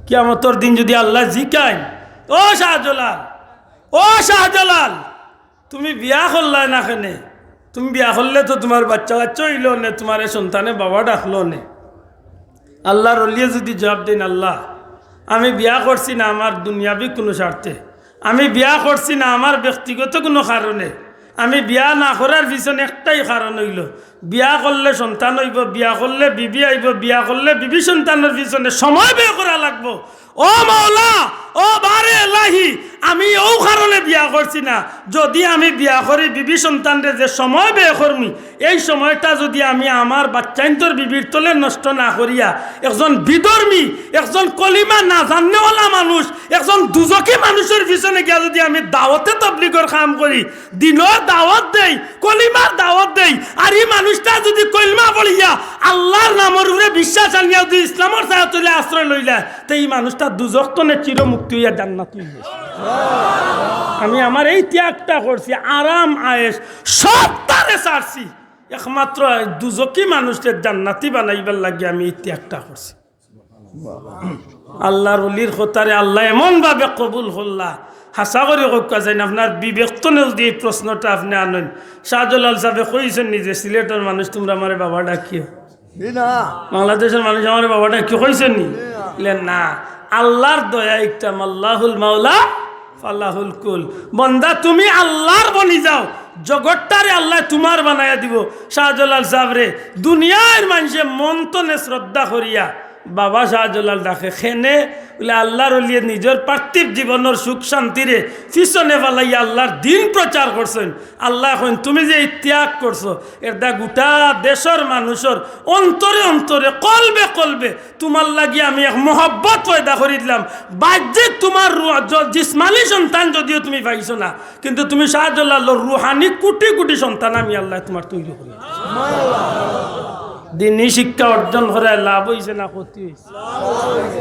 Speaker 1: কিয়ামতের দিন যদি আল্লাহ জিকায় ও শাহজালাল তুমি বিয়া করলাই না কেনে তুমি বিয়া করলে তো তোমার বাচ্চা কাচ্চা হইল নে তোমার সন্তানে বাবা ডাকলো নে আল্লাহর ওলিয়ে যদি জবাব দিন আল্লাহ আমি বিয়া করছি না আমার দুনিয়াবি কোনো স্বার্থে আমি বিয়া করছি না আমার ব্যক্তিগত কোনো কারণে আমি বিয়া না করার পিছনে একটাই কারণ হইল বিয়া করলে সন্তান হইব বিয়া করলে বিবি আইব বিয়া করলে বিবি সন্তানের পিছনে সময় ব্যয় করা লাগবো ও মাওলা ও বারে এলাহি আমি ও কারণে বিয়া করছি না যদি আমি বিয়া করি বিবি সন্তানরে যে সময় ব্যয় করমি এই সময়টা যদি আমি আমার বাচ্চাইন্তর বিবির তলে নষ্ট না করিয়া একজন বিধর্মী একজন কলিমা না জাননেওয়ালা মানুষ একজন দুজকি মানুষের পিছনে গিয়া যদি আমি দাওয়াতে তাবলীগের কাম করি দিনের দাওয়াত দেই কলিমার দাওয়াত দেই আর এই মানুষটা যদি কলিমা পড়িয়া আল্লাহর নামের উপরে বিশ্বাস আনিয়া যদি ইসলামের ছায়াতলে আশ্রয় লইলা তো এই মানুষটা দুজক তনে চিরমুক্তি হইয়া জান্নাত হইবে আমি আমার এই ত্যাগটা করছি আরাম আয়েশ সব তারে ছাড়ছি একমাত্র দুজকি মানুষের জান্নাতি বানাইবার লাগে আমি এই ত্যাগটা করছি আল্লাহর ওলির কথারে আল্লাহ এমন ভাবে কবুল করলা হাসা করে কা যায় না আপনার বিবেকতনে যদি এই প্রশ্নটা আপনি আনেন শাহজালাল সাহেব কইছেন নিজে সিলেটের মানুষ তোমরা আমার বাবা ডাকিও বাংলাদেশের মানুষ আমার বাবা ডাকিও কইছেন নি না আল্লাহর দয়া একটা আল্লাহুল মাওলা ফালাহুল কুল বন্দা তুমি আল্লাহর বনি যাও জগৎটারে আল্লাহ তোমার বানাইয়া দিব শাহজালাল সাহেব রে দুনিয়ার মানুষে মন্তনে শ্রদ্ধা করিয়া বাবা শাহজালাল ডাকে খেনে বলে আল্লাহর ওলিয়ে নিজের পার্থিব জীবনের সুখ শান্তিরে পিছনে ফেলাইয়া আল্লাহর দিন প্রচার করছেন আল্লাহ এখন তুমি যে ত্যাগ করছো এটা গোটা দেশের মানুষের অন্তরে অন্তরে কলবে কলবে তোমার লাগি আমি এক মহব্বত পয়দা করে দিলাম বাহ্যিক তোমার জিসমানি সন্তান যদিও তুমি পাইছো না কিন্তু তুমি শাহজালালের রুহানি কোটি কোটি সন্তান আমি আল্লাহ তোমার তৈরি করি দিনী শিক্ষা অর্জন করে লাভ হয়েছে না ক্ষতি হয়েছে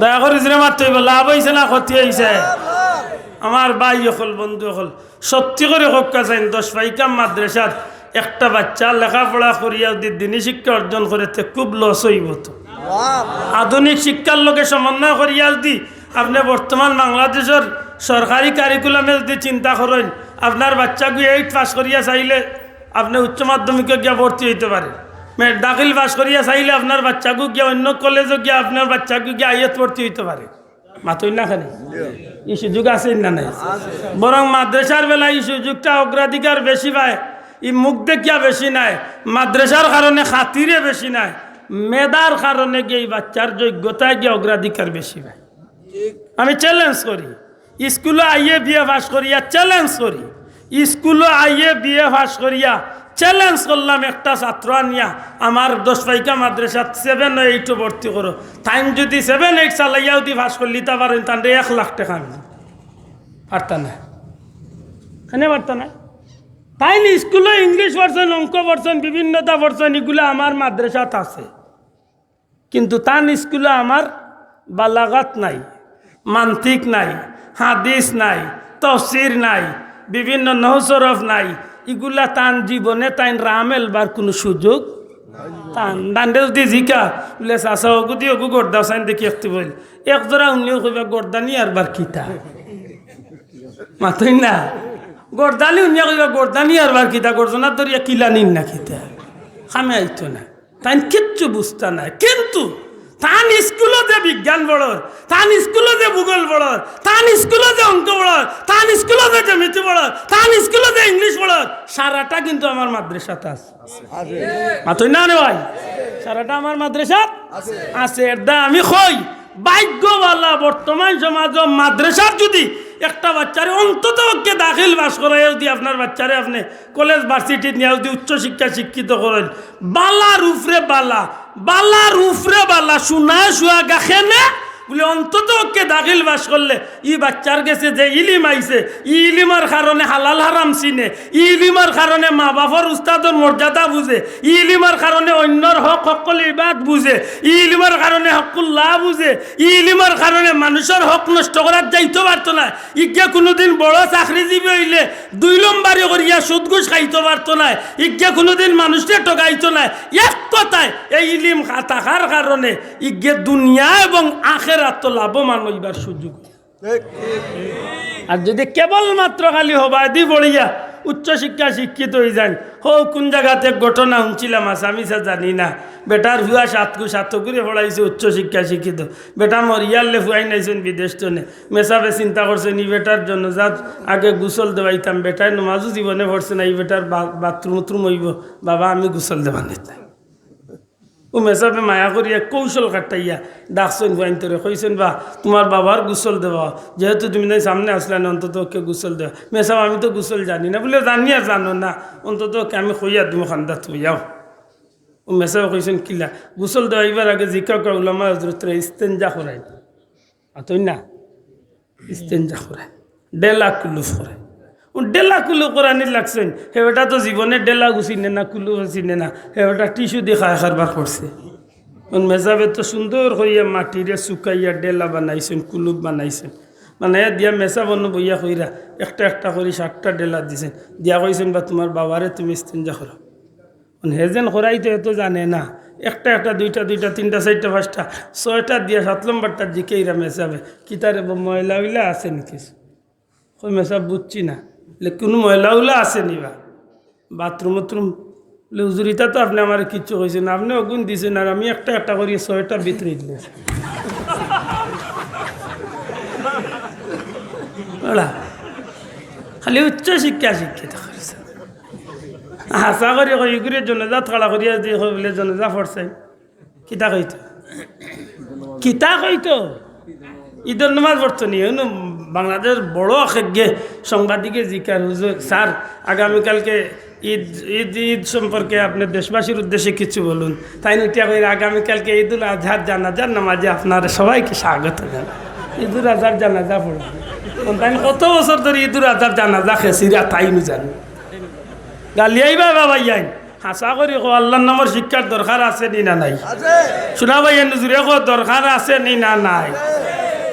Speaker 1: দয়া করে মারতে হইব লাভ হয়েছে না ক্ষতি হয়েছে আমার ভাই হল বন্ধু হল সত্যি করে হক্কা চাইন 10 পাইকাম মাদ্রাসার একটা বাচ্চা লেখাপড়া করিয়া যদি দিনী শিক্ষা অর্জন করেতে খুব লস হইব তো আধুনিক শিক্ষার লোকে সমন্বয় করিয়া যদি আপনি বর্তমান বাংলাদেশের সরকারি কারিকুলামে যদি চিন্তা করেন আপনার বাচ্চাকে 8 পাস করিয়া চাইলে আপনি উচ্চ মাধ্যমিকে গিয়া ভর্তি হইতে পারে দাখিল পাস করিয়া চাইলে আপনার বাচ্চাকে গিয়া অন্য কলেজে গিয়া আপনার বাচ্চাকে গিয়া আইএত ভর্তি হইতে পারে, মাতই না খালি এই সুযোগ আছে না নাই? বরং মাদ্রাসার বেলায় এই সুযোগটা অগ্রাধিকার বেশি পায়, এই মুখ দেখিয়া বেশি নাই, মাদ্রাসার কারণে খাতিরে বেশি নাই, মেধার কারণে গিয়ে এই বাচ্চার যোগ্যতায় গিয়ে অগ্রাধিকার বেশি পায়। আমি চ্যালেঞ্জ করি, স্কুলে আইয়ে বিয়ে পাস করিয়া চ্যালেঞ্জ করি, স্কুলে আইয়ে বিয়ে পাস করিয়া চ্যালেঞ্জ করলাম একটা ছাত্র আনিয়া আমার 10 পাইকা মাদ্রাসা 7 ও 8 ভর্তি করো, টাইম যদি 7, 8 চালাইয়া যদি পাস করলি তা পারেন তাহলে 1 লাখ টাকা আমি পারতা না, কেন পারতা না? তাই স্কুলে ইংলিশ পড়ছেন, অঙ্ক পড়ছেন, বিভিন্নতা পড়ছেন, এগুলো আমার মাদ্রাসাত আছে, কিন্তু তান স্কুলে আমার বালাগাত নাই, মান্তিক নাই, হাদিস নাই, তফসির নাই, বিভিন্ন নহসরফ নাই, এগুলা তান জীবনে তাই রামেল বার কোনো সুযোগ তান দান্ডে যদি জিকা বলে চাষা অগুদি অগু গর্দা চাইন দেখি একটু বল একজোড়া উনিও কইবা গর্দানি আর বার কিতা মাতই না, গর্দানি উনিয়া কইবা গর্দানি আর বার কিতা, গর্জনা ধরিয়া কিলা নিন না কিতা খামে আইতো না, তাই কিচ্ছু বুঝতা না। কিন্তু তান স্কুলে যে বিজ্ঞান পড়র, তান স্কুলে যে ভূগোল পড়র, তান স্কুলে যে অঙ্ক পড়র, তান স্কুলে যে জ্যামিতি পড়র, তান স্কুলে যে ইংলিশ পড়র, সারাটা কিন্তু আমার মাদ্রাসাতে আছে। মাতই না রে ভাই, সারাটা আমার মাদ্রাসাত আছে। এরদা আমি কই ভাগ্যওয়ালা বর্তমান সমাজ মাদ্রাসার যদি একটা বাচ্চারে অন্তত ওকে দাখিল বাস করাই যদি আপনার বাচ্চারে আপনি কলেজ ভার্সিটি নিয়ে যদি উচ্চশিক্ষা শিক্ষিত করেন, বালার উফরে বালা, বালার উফরে বালা, শোনায় শুয়া গাখেনে বলে অন্তত ওকে দাখিল বাস করলে ই বাচ্চার কাছে যে ইলিম আইছে, ই ইলিমার কারণে হালাল হারাম চিনে, ই ইলিমার কারণে মা বাবার উস্তাদর মর্যাদা বুঝে, ই ইলিমার কারণে অন্যর হক সকল ইবাদ বুঝে, ই ইলিমার কারণে হকুল্লাহ বুঝে, ই ইলিমার কারণে মানুষের হক নষ্ট করার যাইতে পারতো না, ইজ্ঞা কোনোদিন বড় চাকরিজীবী হইলে 2 নম্বরই করিয়া সুদ ঘুষ খাইতে পারতো না, ইজ্ঞা কোনোদিন মানুষকে ঠকাইতো না। এক কথায় এই ইলিম থাকার কারণে ইজ্ঞা দুনিয়া এবং আখের তো লাভবান হইবার সুযোগ। আর যদি কেবলমাত্র খালি হবা দি বড়িয়া উচ্চশিক্ষা শিক্ষিত হয়ে যান, হো কোন জায়গাতে ঘটনা শুনছিলাম আমি জানি না, বেটার ভুয়া 7 করে পড়াইছে উচ্চশিক্ষা শিক্ষিত, বেটা মরিয়ালে ফুয়াই নাইছেন বিদেশ টনে, মেসাবে চিন্তা করছেন ই বেটার জন্য যাত আগে গোসল দেওয়াইতাম, বেটায় নমাজও জীবনে পড়ছে না, এই বেটার বাথরুম হইব, বাবা আমি গোসল দেওয়া নিতাম। ও মেসাবে মায়া করিয়া কৌশল কাটাইয়া ডাকছেন ভাইন্তরে কইছেন বা তোমার বাবার গোসল দেওয়া, যেহেতু তুমি নাই সামনে আসলে না অন্তত ওকে গোসল দেওয়া। মেসাব আমি তো গোসল জানি না, বলে জানি আর জানো না, অন্তত ওকে আমি কইয়া তুমি খান্দা থইয়াও। ও মেসাবে কইছেন কিলা গোসল দেওয়াইবার আগে জিকা উলামা হজরতরা ইস্তেঞ্জা করাই, আতই না ইস্তেঞ্জা করায়, ডেলা কুলুফ করায়। ডেলা কুলু করানি লাগছেন, হেবেটা তো জীবনে ডেলা গুছিনে না, কুলু চিনে না, হেবেটা টিস্যু দিয়ে খায় খারবার করছে। মেজাবে তো সুন্দর হইয়া মাটিরে শুকাইয়া ডেলা বানাইছেন, কুলুপ বানাইছেন, বানাইয়া দিয়া মেসা বন্য বইয়া কইরা একটা করে 7টা ডেলা দিছেন, দিয়া কইছেন বা তোমার বাবারে তুমি ইস্তেঞ্জা করো। হেজেন করাইতে এত জানে না, একটা 2টা 3টা 4টা 5টা 6টা দিয়া 7 নম্বরটা জিকেইরা মেসাবে কিতারে ময়লা উইলা আছে নাকি, কই মেসাব বুঝছি না, কোনো ময়লা উলা আছে নিবা বাথরুম বলে হুজুরিতা তো আপনি আমার কিচ্ছু কইছেন, আপনি অগুন দিয়েছেন আর আমি একটা করি 6টা ভিতরে দিলে খালি উচ্চ শিক্ষা শিক্ষিত করেছে। আশা করি কইগুড়ি জনজা থাড়া করিয়া দিয়ে বলে জনজা ফরছে কিতা কইতো ঈদের নামাজ পড়তো নি বাংলাদেশ বড় আখেগে সাংবাদিকে জিকার হুজুর স্যার আগামীকালকে ঈদ সম্পর্কে আপনার দেশবাসীর উদ্দেশ্যে কিছু বলুন। তাই নিটা কই আগামীকালকে ঈদুল আজহার জানাজার নামাজে আপনারা সবাইকে স্বাগত জানান। ঈদুল আজহার জানাজা পড়ুন, তাই কত বছর ধরে ঈদুল আজহার জানাজা খেসিরা তাই নি জানি গালিয়াইবা বাবা ইয়াই হাসা করি আল্লাহর নামের শিক্ষার দরকার আছে নি না নাই, শোনা ভাই নজরে দরকার আছে নি না নাই।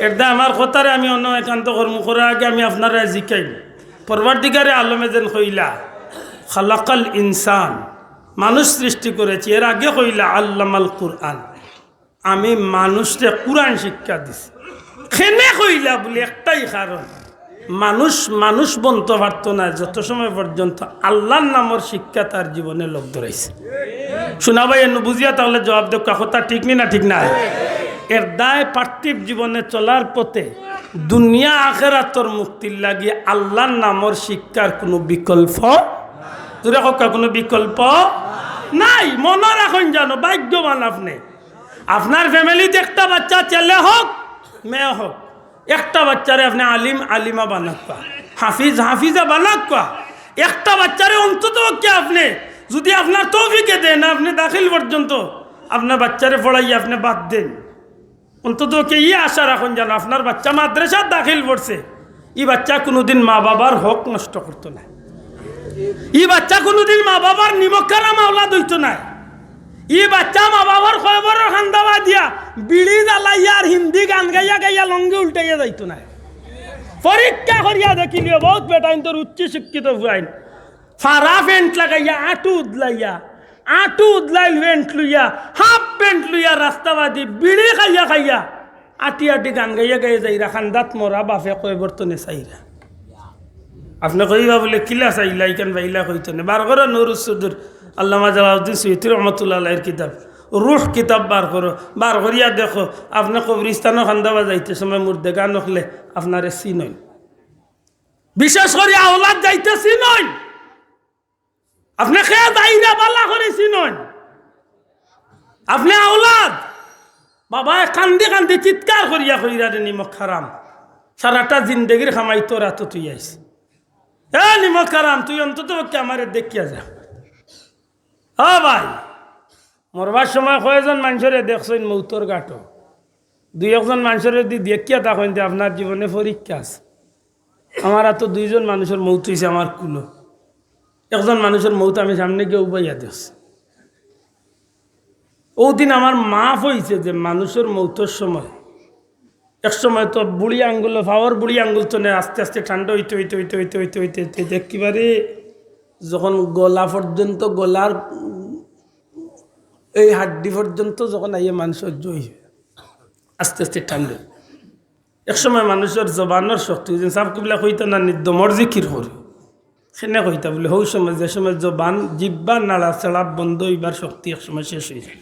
Speaker 1: এটা আমার কথারে আমি অন্য একান্ত কর্ম করার আগে আমি আপনারা জিকাই পরবর্তীকারে আলমে যেন কইলা খালাকাল ইনসান, মানুষ সৃষ্টি করেছি, এর আগে কইলা আল্লামাল কুরআন, আমি মানুষকে কুরআন শিক্ষা দিছি। খেনে কইলা বলে একটাই কারণ মানুষ মানুষ বলতে পারত না যত সময় পর্যন্ত আল্লাহর নামের শিক্ষা তার জীবনে লোক ধরেছে। শোনা ভাই এনে বুঝিয়া তাহলে জবাব দেব, কথা ঠিক নি না ঠিক না? এর দায় পার্থিব জীবনে চলার পথে দুনিয়া আখেরাতর মুক্তির লাগিয়ে আল্লাহর নামের শিক্ষার কোনো বিকল্প তোরা হকা কোনো বিকল্প নাই। মনে রাখুন জানো ভাগ্যবান আপনি, আপনার ফ্যামিলিতে একটা বাচ্চা ছেলে হোক মেয়ে হোক, একটা বাচ্চারে আপনি আলিম আলিমা বানাক্কা, হাফিজ হাফিজা বানাক্কা, একটা বাচ্চারে অন্তত কি আপনি যদি আপনার তৌফিকে দেন আপনি দাখিল পর্যন্ত আপনার বাচ্চারে পড়াইয়া আপনি বাদ দেন, অন্তত কে ইয়ে আশা রাখুন যেন আপনার বাচ্চা মাদ্রাসার দাখিল পড়ছে, এই বাচ্চা কোনোদিন মা বাবার হক নষ্ট করতো না, এই বাচ্চা কোনোদিন মা বাবার নিমখারা মাওলা দইত না, এই বাচ্চা মা বাবার খবর খান্দাবা দিয়া বিড়ি জ্বালাইয়া আর হিন্দি গান গাইয়া গাইয়া লঙ্গে উল্টাইয়া যাইতো না। পরীক্ষা করিয়া দেখিলিও বহুত বেটা তোর উচ্চ শিক্ষিত হুয়াইন ফারা প্যান্ট লাগাইয়া আঁটু উদলাই প্যান্ট লইয়া হাফ প্যান্ট লইয়া রাস্তাবাদী বিড়ি খাইয়া খাইয়া আটি আটি গান গাইয়া গাইয়া যাইরা খান্দাত মরা বাপে কয় বর্তনে চাইরা। আপনি কইবা বলে কিলা চাইলা ইকান বাইলা কইতো না। বার করো নুরুসুদুর আল্লামা জালালউদ্দিন সুয়ুতী রহমতুল্লাহ আলাইহির কিতাব রুহ কিতাব বার করো, বার করিয়া দেখো আপনি কবরিস্তানও খান্দাবা যাইতে সময় মুর্দে গান নখলে আপনারে চিনই, বিশেষ করে আওলাদ যাইতে চিনই, আপনি খেয়ে দাইরা বালা করে চিনই, আপনি আওলাদ বাবা কান্দি কান্দি চিৎকার করিয়া কইরা রে নিমক হারাম সারাটা জিন্দগির খামাই তোরা তো তুই আইস, এ নিমক হারাম তুই অন্তত আমারে দেখিয়া যা। ও ভাই মরবার সময় কয়েকজন মানুষরে দেখছেন মৌতর গাটো, দুই একজন মানুষের যদি দেখিয়া থাকেন যে আপনার জীবনে পরীক্ষা আছে। আমার তো দুইজন মানুষের মৌত হয়েছে আমার কুলো, একজন মানুষের মৌত আমি সামনে গিয়ে উবাইয়া দেখছি। ওদিন আমার মাফ হয়েছে যে মানুষের মৌতের সময় এক সময় তো বুড়ি আঙ্গুল পাওয়ার বুড়ি আঙ্গুল তো নেই, আস্তে আস্তে ঠান্ডা হইতে হইতে হইতে হইতে হইতে হইতে হইতে একেবারে যখন গলা পর্যন্ত গলার এই হাড্ডি পর্যন্ত যখন আইয়ে মানুষের জয় আস্তে আস্তে ঠান্ডা। এক সময় মানুষের জবানোর শক্তি সাপ কিবলা কইতা না নির্দমর জিকির করে সেনে কইতা বলে ওই সময় যে সময় জবান জিব্বা নাড়া চাড়া বন্ধ হইবার শক্তি এক সময় শেষ হয়ে যায়।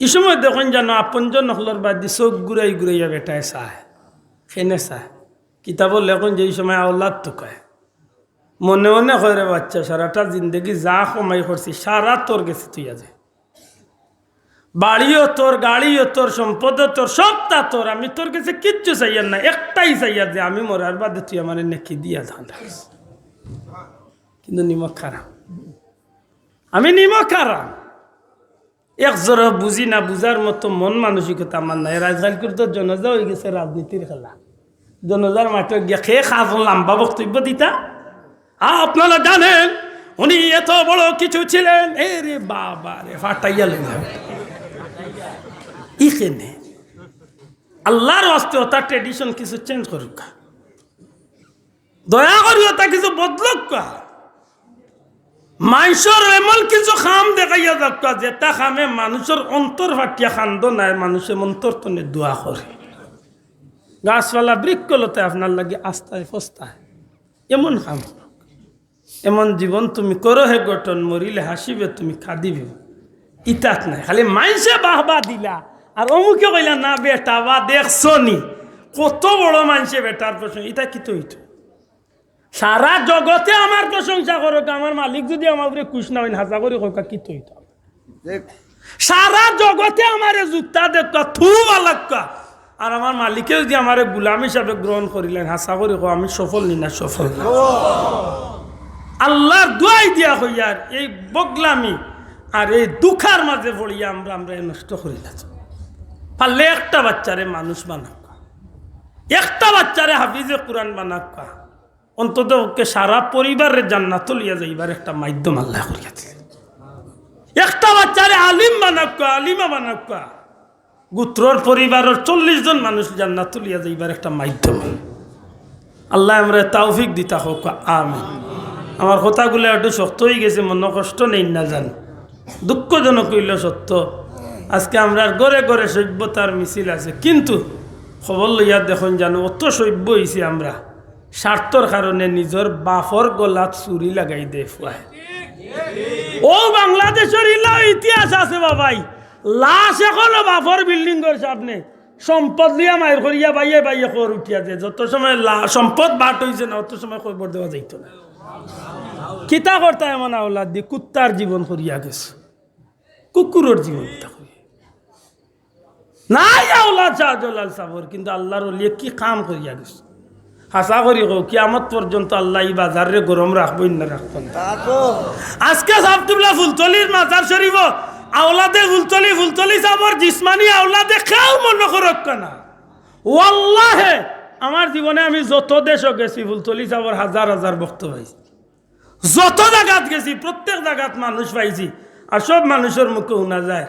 Speaker 1: এই সময় দেখুন যেন আপনজন নকলর বাদ দি চোখ ঘুরাই ঘুরাইয়া বেটায় চায় সেনে চায় কিতাবর লেখন যে সময় আওলাদ তো কয় মনে মনে হয় রে বাচ্চা সারাটা জিন্দগি যা কমাই করছি সারা তোর গেছে তুই আজ, বাড়িও তোর গাড়িও তোর সম্পদও তোর সবটা তোর, আমি তোর কাছে কিচ্ছু চাইয়ার না, একটাই চাইয়ার যে আমি মরার বাদে তুই আমার নেকি দিয়া ধান রাখিস। কিন্তু নিমক খারাপ, আমি নিমক খারাপ এক জোর বুঝি না, বুঝার মতো মন মানসিকতা আমার নাই। রাজখালকুর তো জনজা হয়ে গেছে রাজনীতির খেলা, জনজার মাঠে গিয়ে খেয়ে খাস লম্বা বক্তব্য দিতা। আপনারা জানেন উনি এত বড় কিছু ছিলেন, এ রে বাবা রে ফাটাইয়া লেগে ইখেনে আল্লাহর হস্তে ওটা ট্রেডিশন কিছু চেঞ্জ করুক, দয়া করি ওটা কিছু বদলুক, মানুষের এমন কিছু খাম দেখাইয়া যাক যেটা খামে মানুষের অন্তর ফাটিয়া খান্দ নাই, মানুষের অন্তর তনে দোয়া করে। গাছপালা বৃক্ষলতে আপনার লাগে আস্তায় ফস্তায় এমন খাম, এমন জীবন তুমি করো হে গঠন, মরিলে হাসিবে তুমি কাঁদিবে, ইতাত নাই খালি মাইসে বাহবা দিলা আর অমুকে কইলা না বেটা বা দেখছো নি কত বড় মানুষে বেটার প্রশ্ন, ইটা কি তো ইটো সারা জগতে আমার প্রশংসা করো, আমার মালিক যদি আমার উপরে খুশ না হইন হাজা করি কোকা কি তো ইটো সারা জগতে আমার জুতা দেখা থু আলাক্কা, আর আমার মালিকে যদি আমার গুলাম হিসাবে গ্রহণ করিলেন হাসা করি কো আমি সফল নি না সফল না। আল্লাহর দোয়াই দিয়া হইয়ার এই বগলামি আর এই দুঃখার মাঝে পড়িয়া আমরা নষ্ট করি না। পারলে একটা বাচ্চারে মানুষ বানাক্কা, একটা বাচ্চারে হাফিজে কোরআন বানাক্কা, অন্তত ওকে সারা পরিবারের জান্নাত লিয়া যাইবার একটা মাধ্যম আল্লাহ করিয়াছে। একটা বাচ্চারে আলিম বানাক্কা, আলিমা বানাক্কা, গোত্রর পরিবারের 40 জন মানুষ জান্নাত লিয়া যাইবার একটা মাধ্যম আল্লাহ আমরা তৌফিক দিতা হোক, আমিন। আমার কথাগুলো একটু শক্ত হয়ে গেছে, মনে কষ্ট নেই না জান, দুঃখজনক হইল সত্য। আজকে আমরা ঘরে ঘরে সভ্যতার মিছিল আছে, কিন্তু খবর লইয়া দেখুন জানো অত সভ্য হয়েছি আমরা স্বার্থর কারণে নিজের বাফর গলাত চুরি লাগাই দে ফুয়ায়। ও বাংলাদেশের ইলা ইতিহাস আছে বাবাই, লাশ এখনো বাফর বিল্ডিং এর সামনে সম্পদ লিয়া মায়ের করিয়া বাইয়ে বাইয়ে কর উঠিয়া যে যত সময় সম্পদ বাট হইছে না অত সময় খবর দেওয়া যাইত না। কিতা করতা এমন আওলাদ দি কুত্তার জীবন করিয়া গেছে, কুকুরের জীবন নাই আওলাদ শাহজালাল সাবর, কিন্তু আল্লাহর ওলিয়ে কি কাম করিয়া গেছে। হাসা করি কো কিয়ামত পর্যন্ত আল্লাহ এই বাজারে গরম রাখবো না রাখবো না। আজকে সাবতুল্লাহ ফুলতলির মাজার শরীফ আওলাদে ফুলতলি সাবর জিসমানি আওলাদে কেউ মনে করক না। ওয়াল্লাহে আমার জীবনে আমি যত দেশ গেছি ফুলতলি সাবর হাজার হাজার বক্তব্য পাইছি, যত জায়গাত গেছি প্রত্যেক জায়গাত মানুষ পাইছি, আর সব মানুষের মুখে শোনা যায়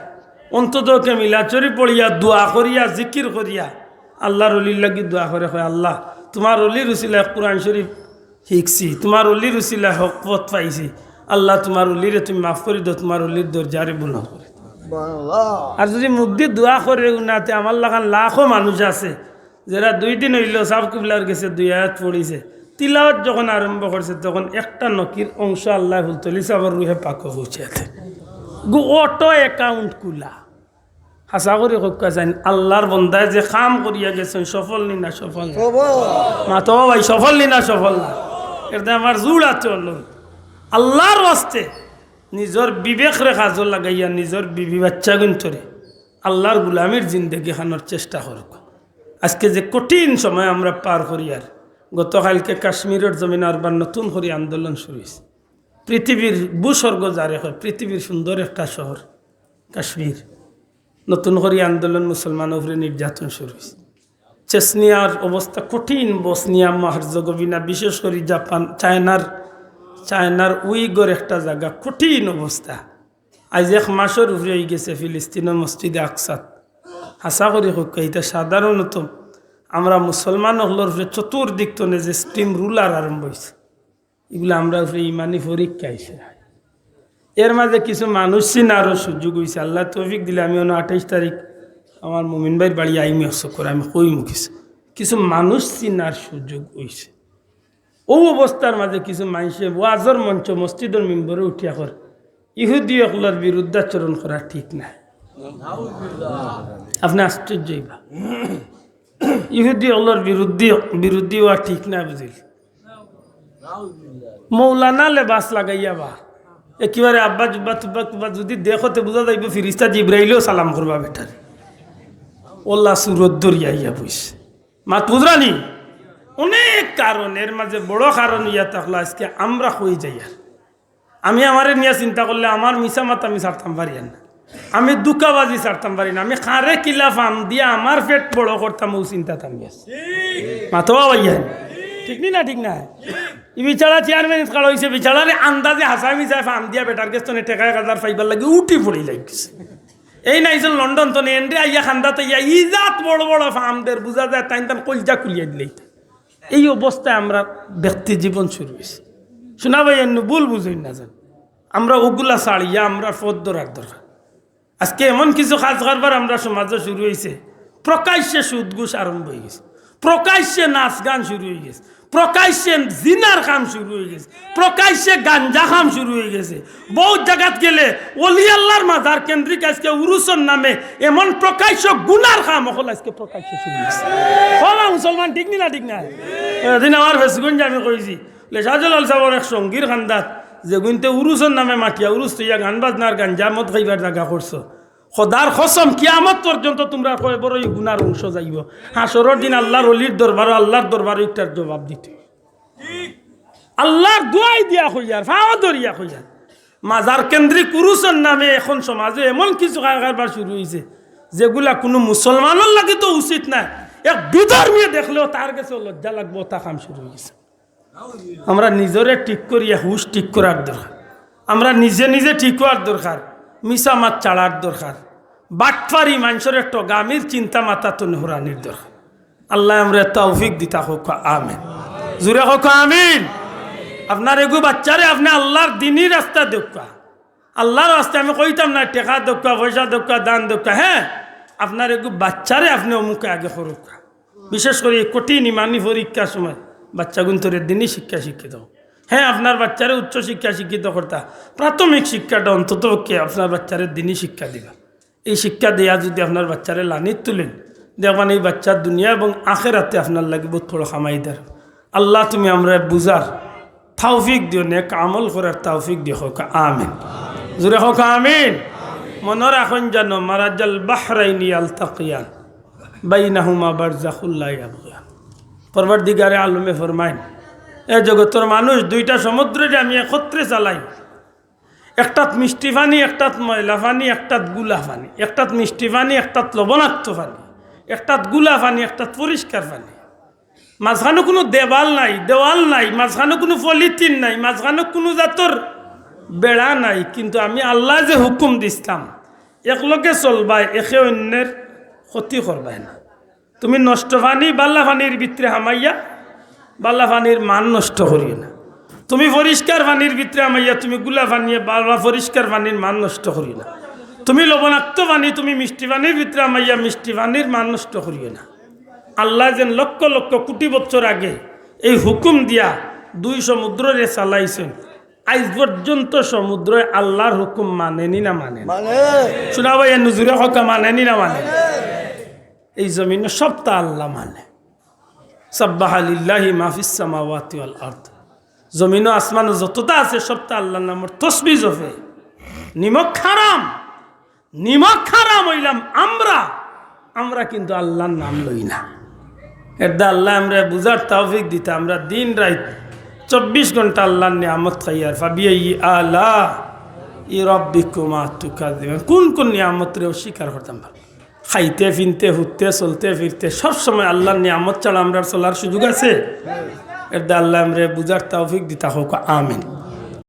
Speaker 1: অন্ততকে মিলাচরি পড়িয়া দোয়া করিয়া জিকির করিয়া আল্লাহর অলির লাগি দোয়া করে কয় আল্লাহ তোমার অলির উসিলায় কোরআন শরীফ শিখছি, তোমার অলির উসিলায় হক পথ পাইছি, আল্লাহ তোমার অলিরে তুমি মাফ করে দাও, তোমার অলির দরজারে বন্ধ করে। আর যদি মুখ দিয়ে দোয়া করে উনাতে আমার লাগান লাখো মানুষ আছে যারা 2 দিন হইল সাব কিবলার গেছে 2 আয়াত পড়িছে, তিলাওয়াত যখন আরম্ভ করছে তখন একটা নকির অংশ আল্লাহ ফুলতলি সাবর রুহে পাক পৌঁছাতে অটো অ্যাকাউন্ট কুলা। হাসা করে কক্কা যান আল্লাহর বন্দায় যে কাম করিয়া গেছেন সফল নি না সফল না মাতো ভাই সফল নি না সফল না, এটা আমার জোর আছে আল্লাহর ওয়াস্তে নিজের বিবেক রেখা জোর লাগাইয়া নিজের বিবি বাচ্চা গুন্তরে আল্লাহর গুলামির জিন্দেগি খানোর চেষ্টা করুক। আজকে যে কঠিন সময় আমরা পার করি, আর গতকালকে কাশ্মীরের জমিন আরবার নতুন করে আন্দোলন শুরু হয়েছে। পৃথিবীর ভূস্বর্গ যারে হয়, পৃথিবীর সুন্দর একটা শহর কাশ্মীর, নতুন করে আন্দোলন মুসলমানের উপরে নির্যাতন শুরু হয়েছে। চেচনিয়ার অবস্থা কঠিন, বসনিয়া হার্জেগোভিনা বিশেষ করে জাপান চায়নার উইগর একটা জায়গা কঠিন অবস্থা। আজ 1 মাসের উপরে হয়ে গেছে ফিলিস্তিনের মসজিদে আকসাত। হাসা করে হোক এটা সাধারণত আমরা মুসলমান হলোর উপরে চতুর্দিক তনে যে স্টিম রুলার আরম্ভ হয়েছে, এগুলো আমরা উপরে ইমানি পরীক্ষা হয়েছে। এর মাঝে কিছু মানুষ চিনারও সুযোগ হয়েছে, আল্লাহ তৌফিক দিলে আমি 28 তারিখ আমার মুমিন ভাইয়ের বাড়ি আইমি অসক করে আমি কই মুখিছি, কিছু মানুষ চিনার সুযোগ হয়েছে। ও অবস্থার মাঝে কিছু মানুষে ওয়াজর মঞ্চ মসজিদের মেম্বরে উঠিয়া কর ইহুদি অকলার বিরুদ্ধাচরণ করা ঠিক না। আপনি আশ্চর্য হইবা, ইহুদি অকলার বিরুদ্ধে হওয়া ঠিক না বুঝিল। মৌলানা লেবাস লাগাইয়া বা একেবারে আব্বা জুব্বা তুব্বা তুব্বা যদি দেখতে বোঝা যাইব ফিরিস্তা জিব্রাইলেও সালাম করবা বেটার ওল্লা সুরত দরিয়া ইয়া বইছে মাত বুঝরানি। অনেক কারণ, এর মাঝে বড় কারণ ইয়া থাকলো আজকে আমরা হয়ে যাই। আর আমি আমারে নিয়ে চিন্তা করলে আমার মিশা মাত আমি ছাড়তাম পারি না, আমি দুকাবাজি ছাড়তাম পারি না, আমি খারে কিলা ফাম দিয়া আমার পেট বড় করতাম ও চিন্তা থামি আছে মাতো ভাইয়া ঠিক নি না? ঠিক না? ই বিচারা চেয়ারম্যান কাল হয়েছে বিচারারে আন্দাজে হাসামি যায় ফাম দিয়া বেটার গেছ তনে টেকা 1000 পাইবার লাগে উঠি পড়ি লাগিছে। এই নাইছিল লন্ডন তনে এন্ডে আইয়া খান্দাতে ইয়া ইজাত বড় বড় ফামদের বুঝা যায় তাই তান কলজা কুলিয়ে দিলেই। এই অবস্থায় আমরা ব্যক্তি জীবন শুরু হয়েছে। শোনা ভাই ভুল বুঝই না যান, আমরা ওগুলা ছাড়িয়া আমরা পথ ধরার দরকার। আজকে এমন কিছু কাজ কারবার আমরা সমাজে শুরু হয়েছে, প্রকাশ্যে সুদ ঘুষ আরম্ভ হয়ে গেছে, প্রকাশ্যে নাচ গান শুরু হয়ে গেছে, প্রকাশ্যে জিনার কাম শুরু হয়ে গেছে, প্রকাশ্যে গাঞ্জা কাম শুরু হয়ে গেছে। বহুত জায়গাত গেলে ওলি আল্লাহর মাজার কেন্দ্রিক আজকে উরুসের নামে এমন প্রকাশ্য গুনার কাম হল আজকে প্রকাশ্য শুরু হয়েছে। হলা মুসলমান ঠিক নি না? ঠিক না? এদিন আমার ফেসগুঞ্জ আমি কইছি শাহজালাল সাহেবের এক সঙ্গীর খান্দাত যে গুনতে উরুসের নামে মাটিয়া উরুস তৈয়া গান বাজনার গাঞ্জা মদ খাইবার জায়গা করছো। খোদার কসম কিয়ামত পর্যন্ত তোমরা কয় বড় এই গুনার অংশ যাইব। হাসরের দিন আল্লাহর ওলির দরবার আল্লাহর দরবারে একটার জবাব দিতে আল্লাহর দোয়াই দিয়া হইয়ার ফাওয়া দরিয়া হইয়ার মাজার কেন্দ্রিক পুরুষের নামে এখন সমাজে এমন কিছু কারবার শুরু হয়েছে যেগুলা কোনো মুসলমানের লাগে তো উচিত না। এক বিধর্মীয় দেখলেও তার কাছে লজ্জা লাগবো, তা কাম শুরু হয়েছে। আমরা নিজরে ঠিক করিয়া হুশ ঠিক করার দরকার, আমরা নিজে নিজে ঠিক হওয়ার দরকার, মিশা মাত চাড়ার দরকার, বাটফারি মানুষের একটা গামির চিন্তা মাথা তো নেহরানির দরকার। আল্লাহ আমরা তৌফিক দিতা হোক, আমিন। জুড়ে হোক আমিন। আপনার এগু বাচ্চারে আপনি আল্লাহর দিনই রাস্তা দেখা, আল্লাহর রাস্তায় আমি কইতাম না টেকা দেখা পয়সা দেখা দান দেখা। হ্যাঁ, আপনার এগু বাচ্চারে আপনি অমুকে আগে করুক। বিশেষ করে কঠিন ইমানি পরীক্ষার সময় বাচ্চাগুন তোর দিনই শিক্ষা শিক্ষিত। হ্যাঁ, আপনার বাচ্চারে উচ্চ শিক্ষা শিক্ষিত করতা, প্রাথমিক শিক্ষাটা অন্তত কে আপনার বাচ্চারে দিনই শিক্ষা দিবা। এই শিক্ষা দেয়া যদি আপনার বাচ্চারে লানিত তুলেন, দেখবেন এই বাচ্চার দুনিয়া এবং আখেরাতে আপনার লাগে বহুত বড় খামাইদার। আল্লাহ তুমি আমরা বুঝার তৌফিক দিও, নেক আমল করার তৌফিক দিও। হোক আমিন, জোরে হোক আমিন। মনে রাখুন যেন মারাজাল বাহরাইনি আলতাকিয়ান বাইনাহুমা বারযাখুল লা ইয়াবগিয়ান। পরবর্তীকারে আলমে ফরমাইন, এ জগতের মানুষ দুইটা সমুদ্রে আমি একত্রে চালাই, একটাত মিষ্টি পানি, একটাত ময়লা পানি, একটাত গুলা পানি। একটাত মিষ্টি পানি, একটাত লবণাক্ত পানি, একটাত গুলা পানি, একটাত পরিষ্কার পানি। মাঝখানে কোনো দেওয়াল নাই, মাঝখানে কোনো পলিথিন নাই, মাঝখানে কোনো জাতর বেড়া নাই। কিন্তু আমি আল্লাহ যে হুকুম দিছিলাম একলগে চলবাই, একে অন্যের ক্ষতি করবাই না। তুমি নষ্ট পানি বাল্লা পানির ভিতরে হামাইয়া বাল্লা পানির মান নষ্ট করিও না। তুমি পরিষ্কার পানির ভিতরে হামাইয়া তুমি গুলা পানিয়ে বাল্লা পরিষ্কার পানির মান নষ্ট করিও না। তুমি লবণাক্ত পানি তুমি মিষ্টি পানির ভিতরে হামাইয়া মিষ্টি পানির মান নষ্ট করিও না। আল্লাহ যেন লক্ষ লক্ষ কোটি বছর আগে এই হুকুম দিয়া দুই সমুদ্রে চালাইছেন, আজ পর্যন্ত সমুদ্র আল্লাহর হুকুম মানেনি না মানে শোনা ভাই নুজুরে হকা মানেনি না মানে। এই জমিনে সবটা আল্লাহ মানে। সাব্বাহা লিল্লাহি মা ফিস সামাওয়াতি ওয়াল আরদ। জমিন ও আসমান যতটা আছে সবটা আল্লাহর নামের তসবিহ জপে। নিমক হারাম হইলাম আমরা কিন্তু আল্লাহর নাম লই না। এটা আল্লাহ আমরা বুঝার তৌফিক দিতে, আমরা দিন রাত 24 ঘন্টা আল্লাহর নিয়ামত খাই। আর ফাবিআইয়ি আলা রাব্বিকুমা তুকাযিবান, কোন নিয়ামতরে অস্বীকার করতাম। খাইতে ফিনতে হুতে চলতে ফিরতে সবসময় আল্লাহর নিয়ামত ছাড়া আমরা চলার সুযোগ আছে? এটা আল্লাহ আমরা বুঝার তৌফিক দিতে হোক আমিন।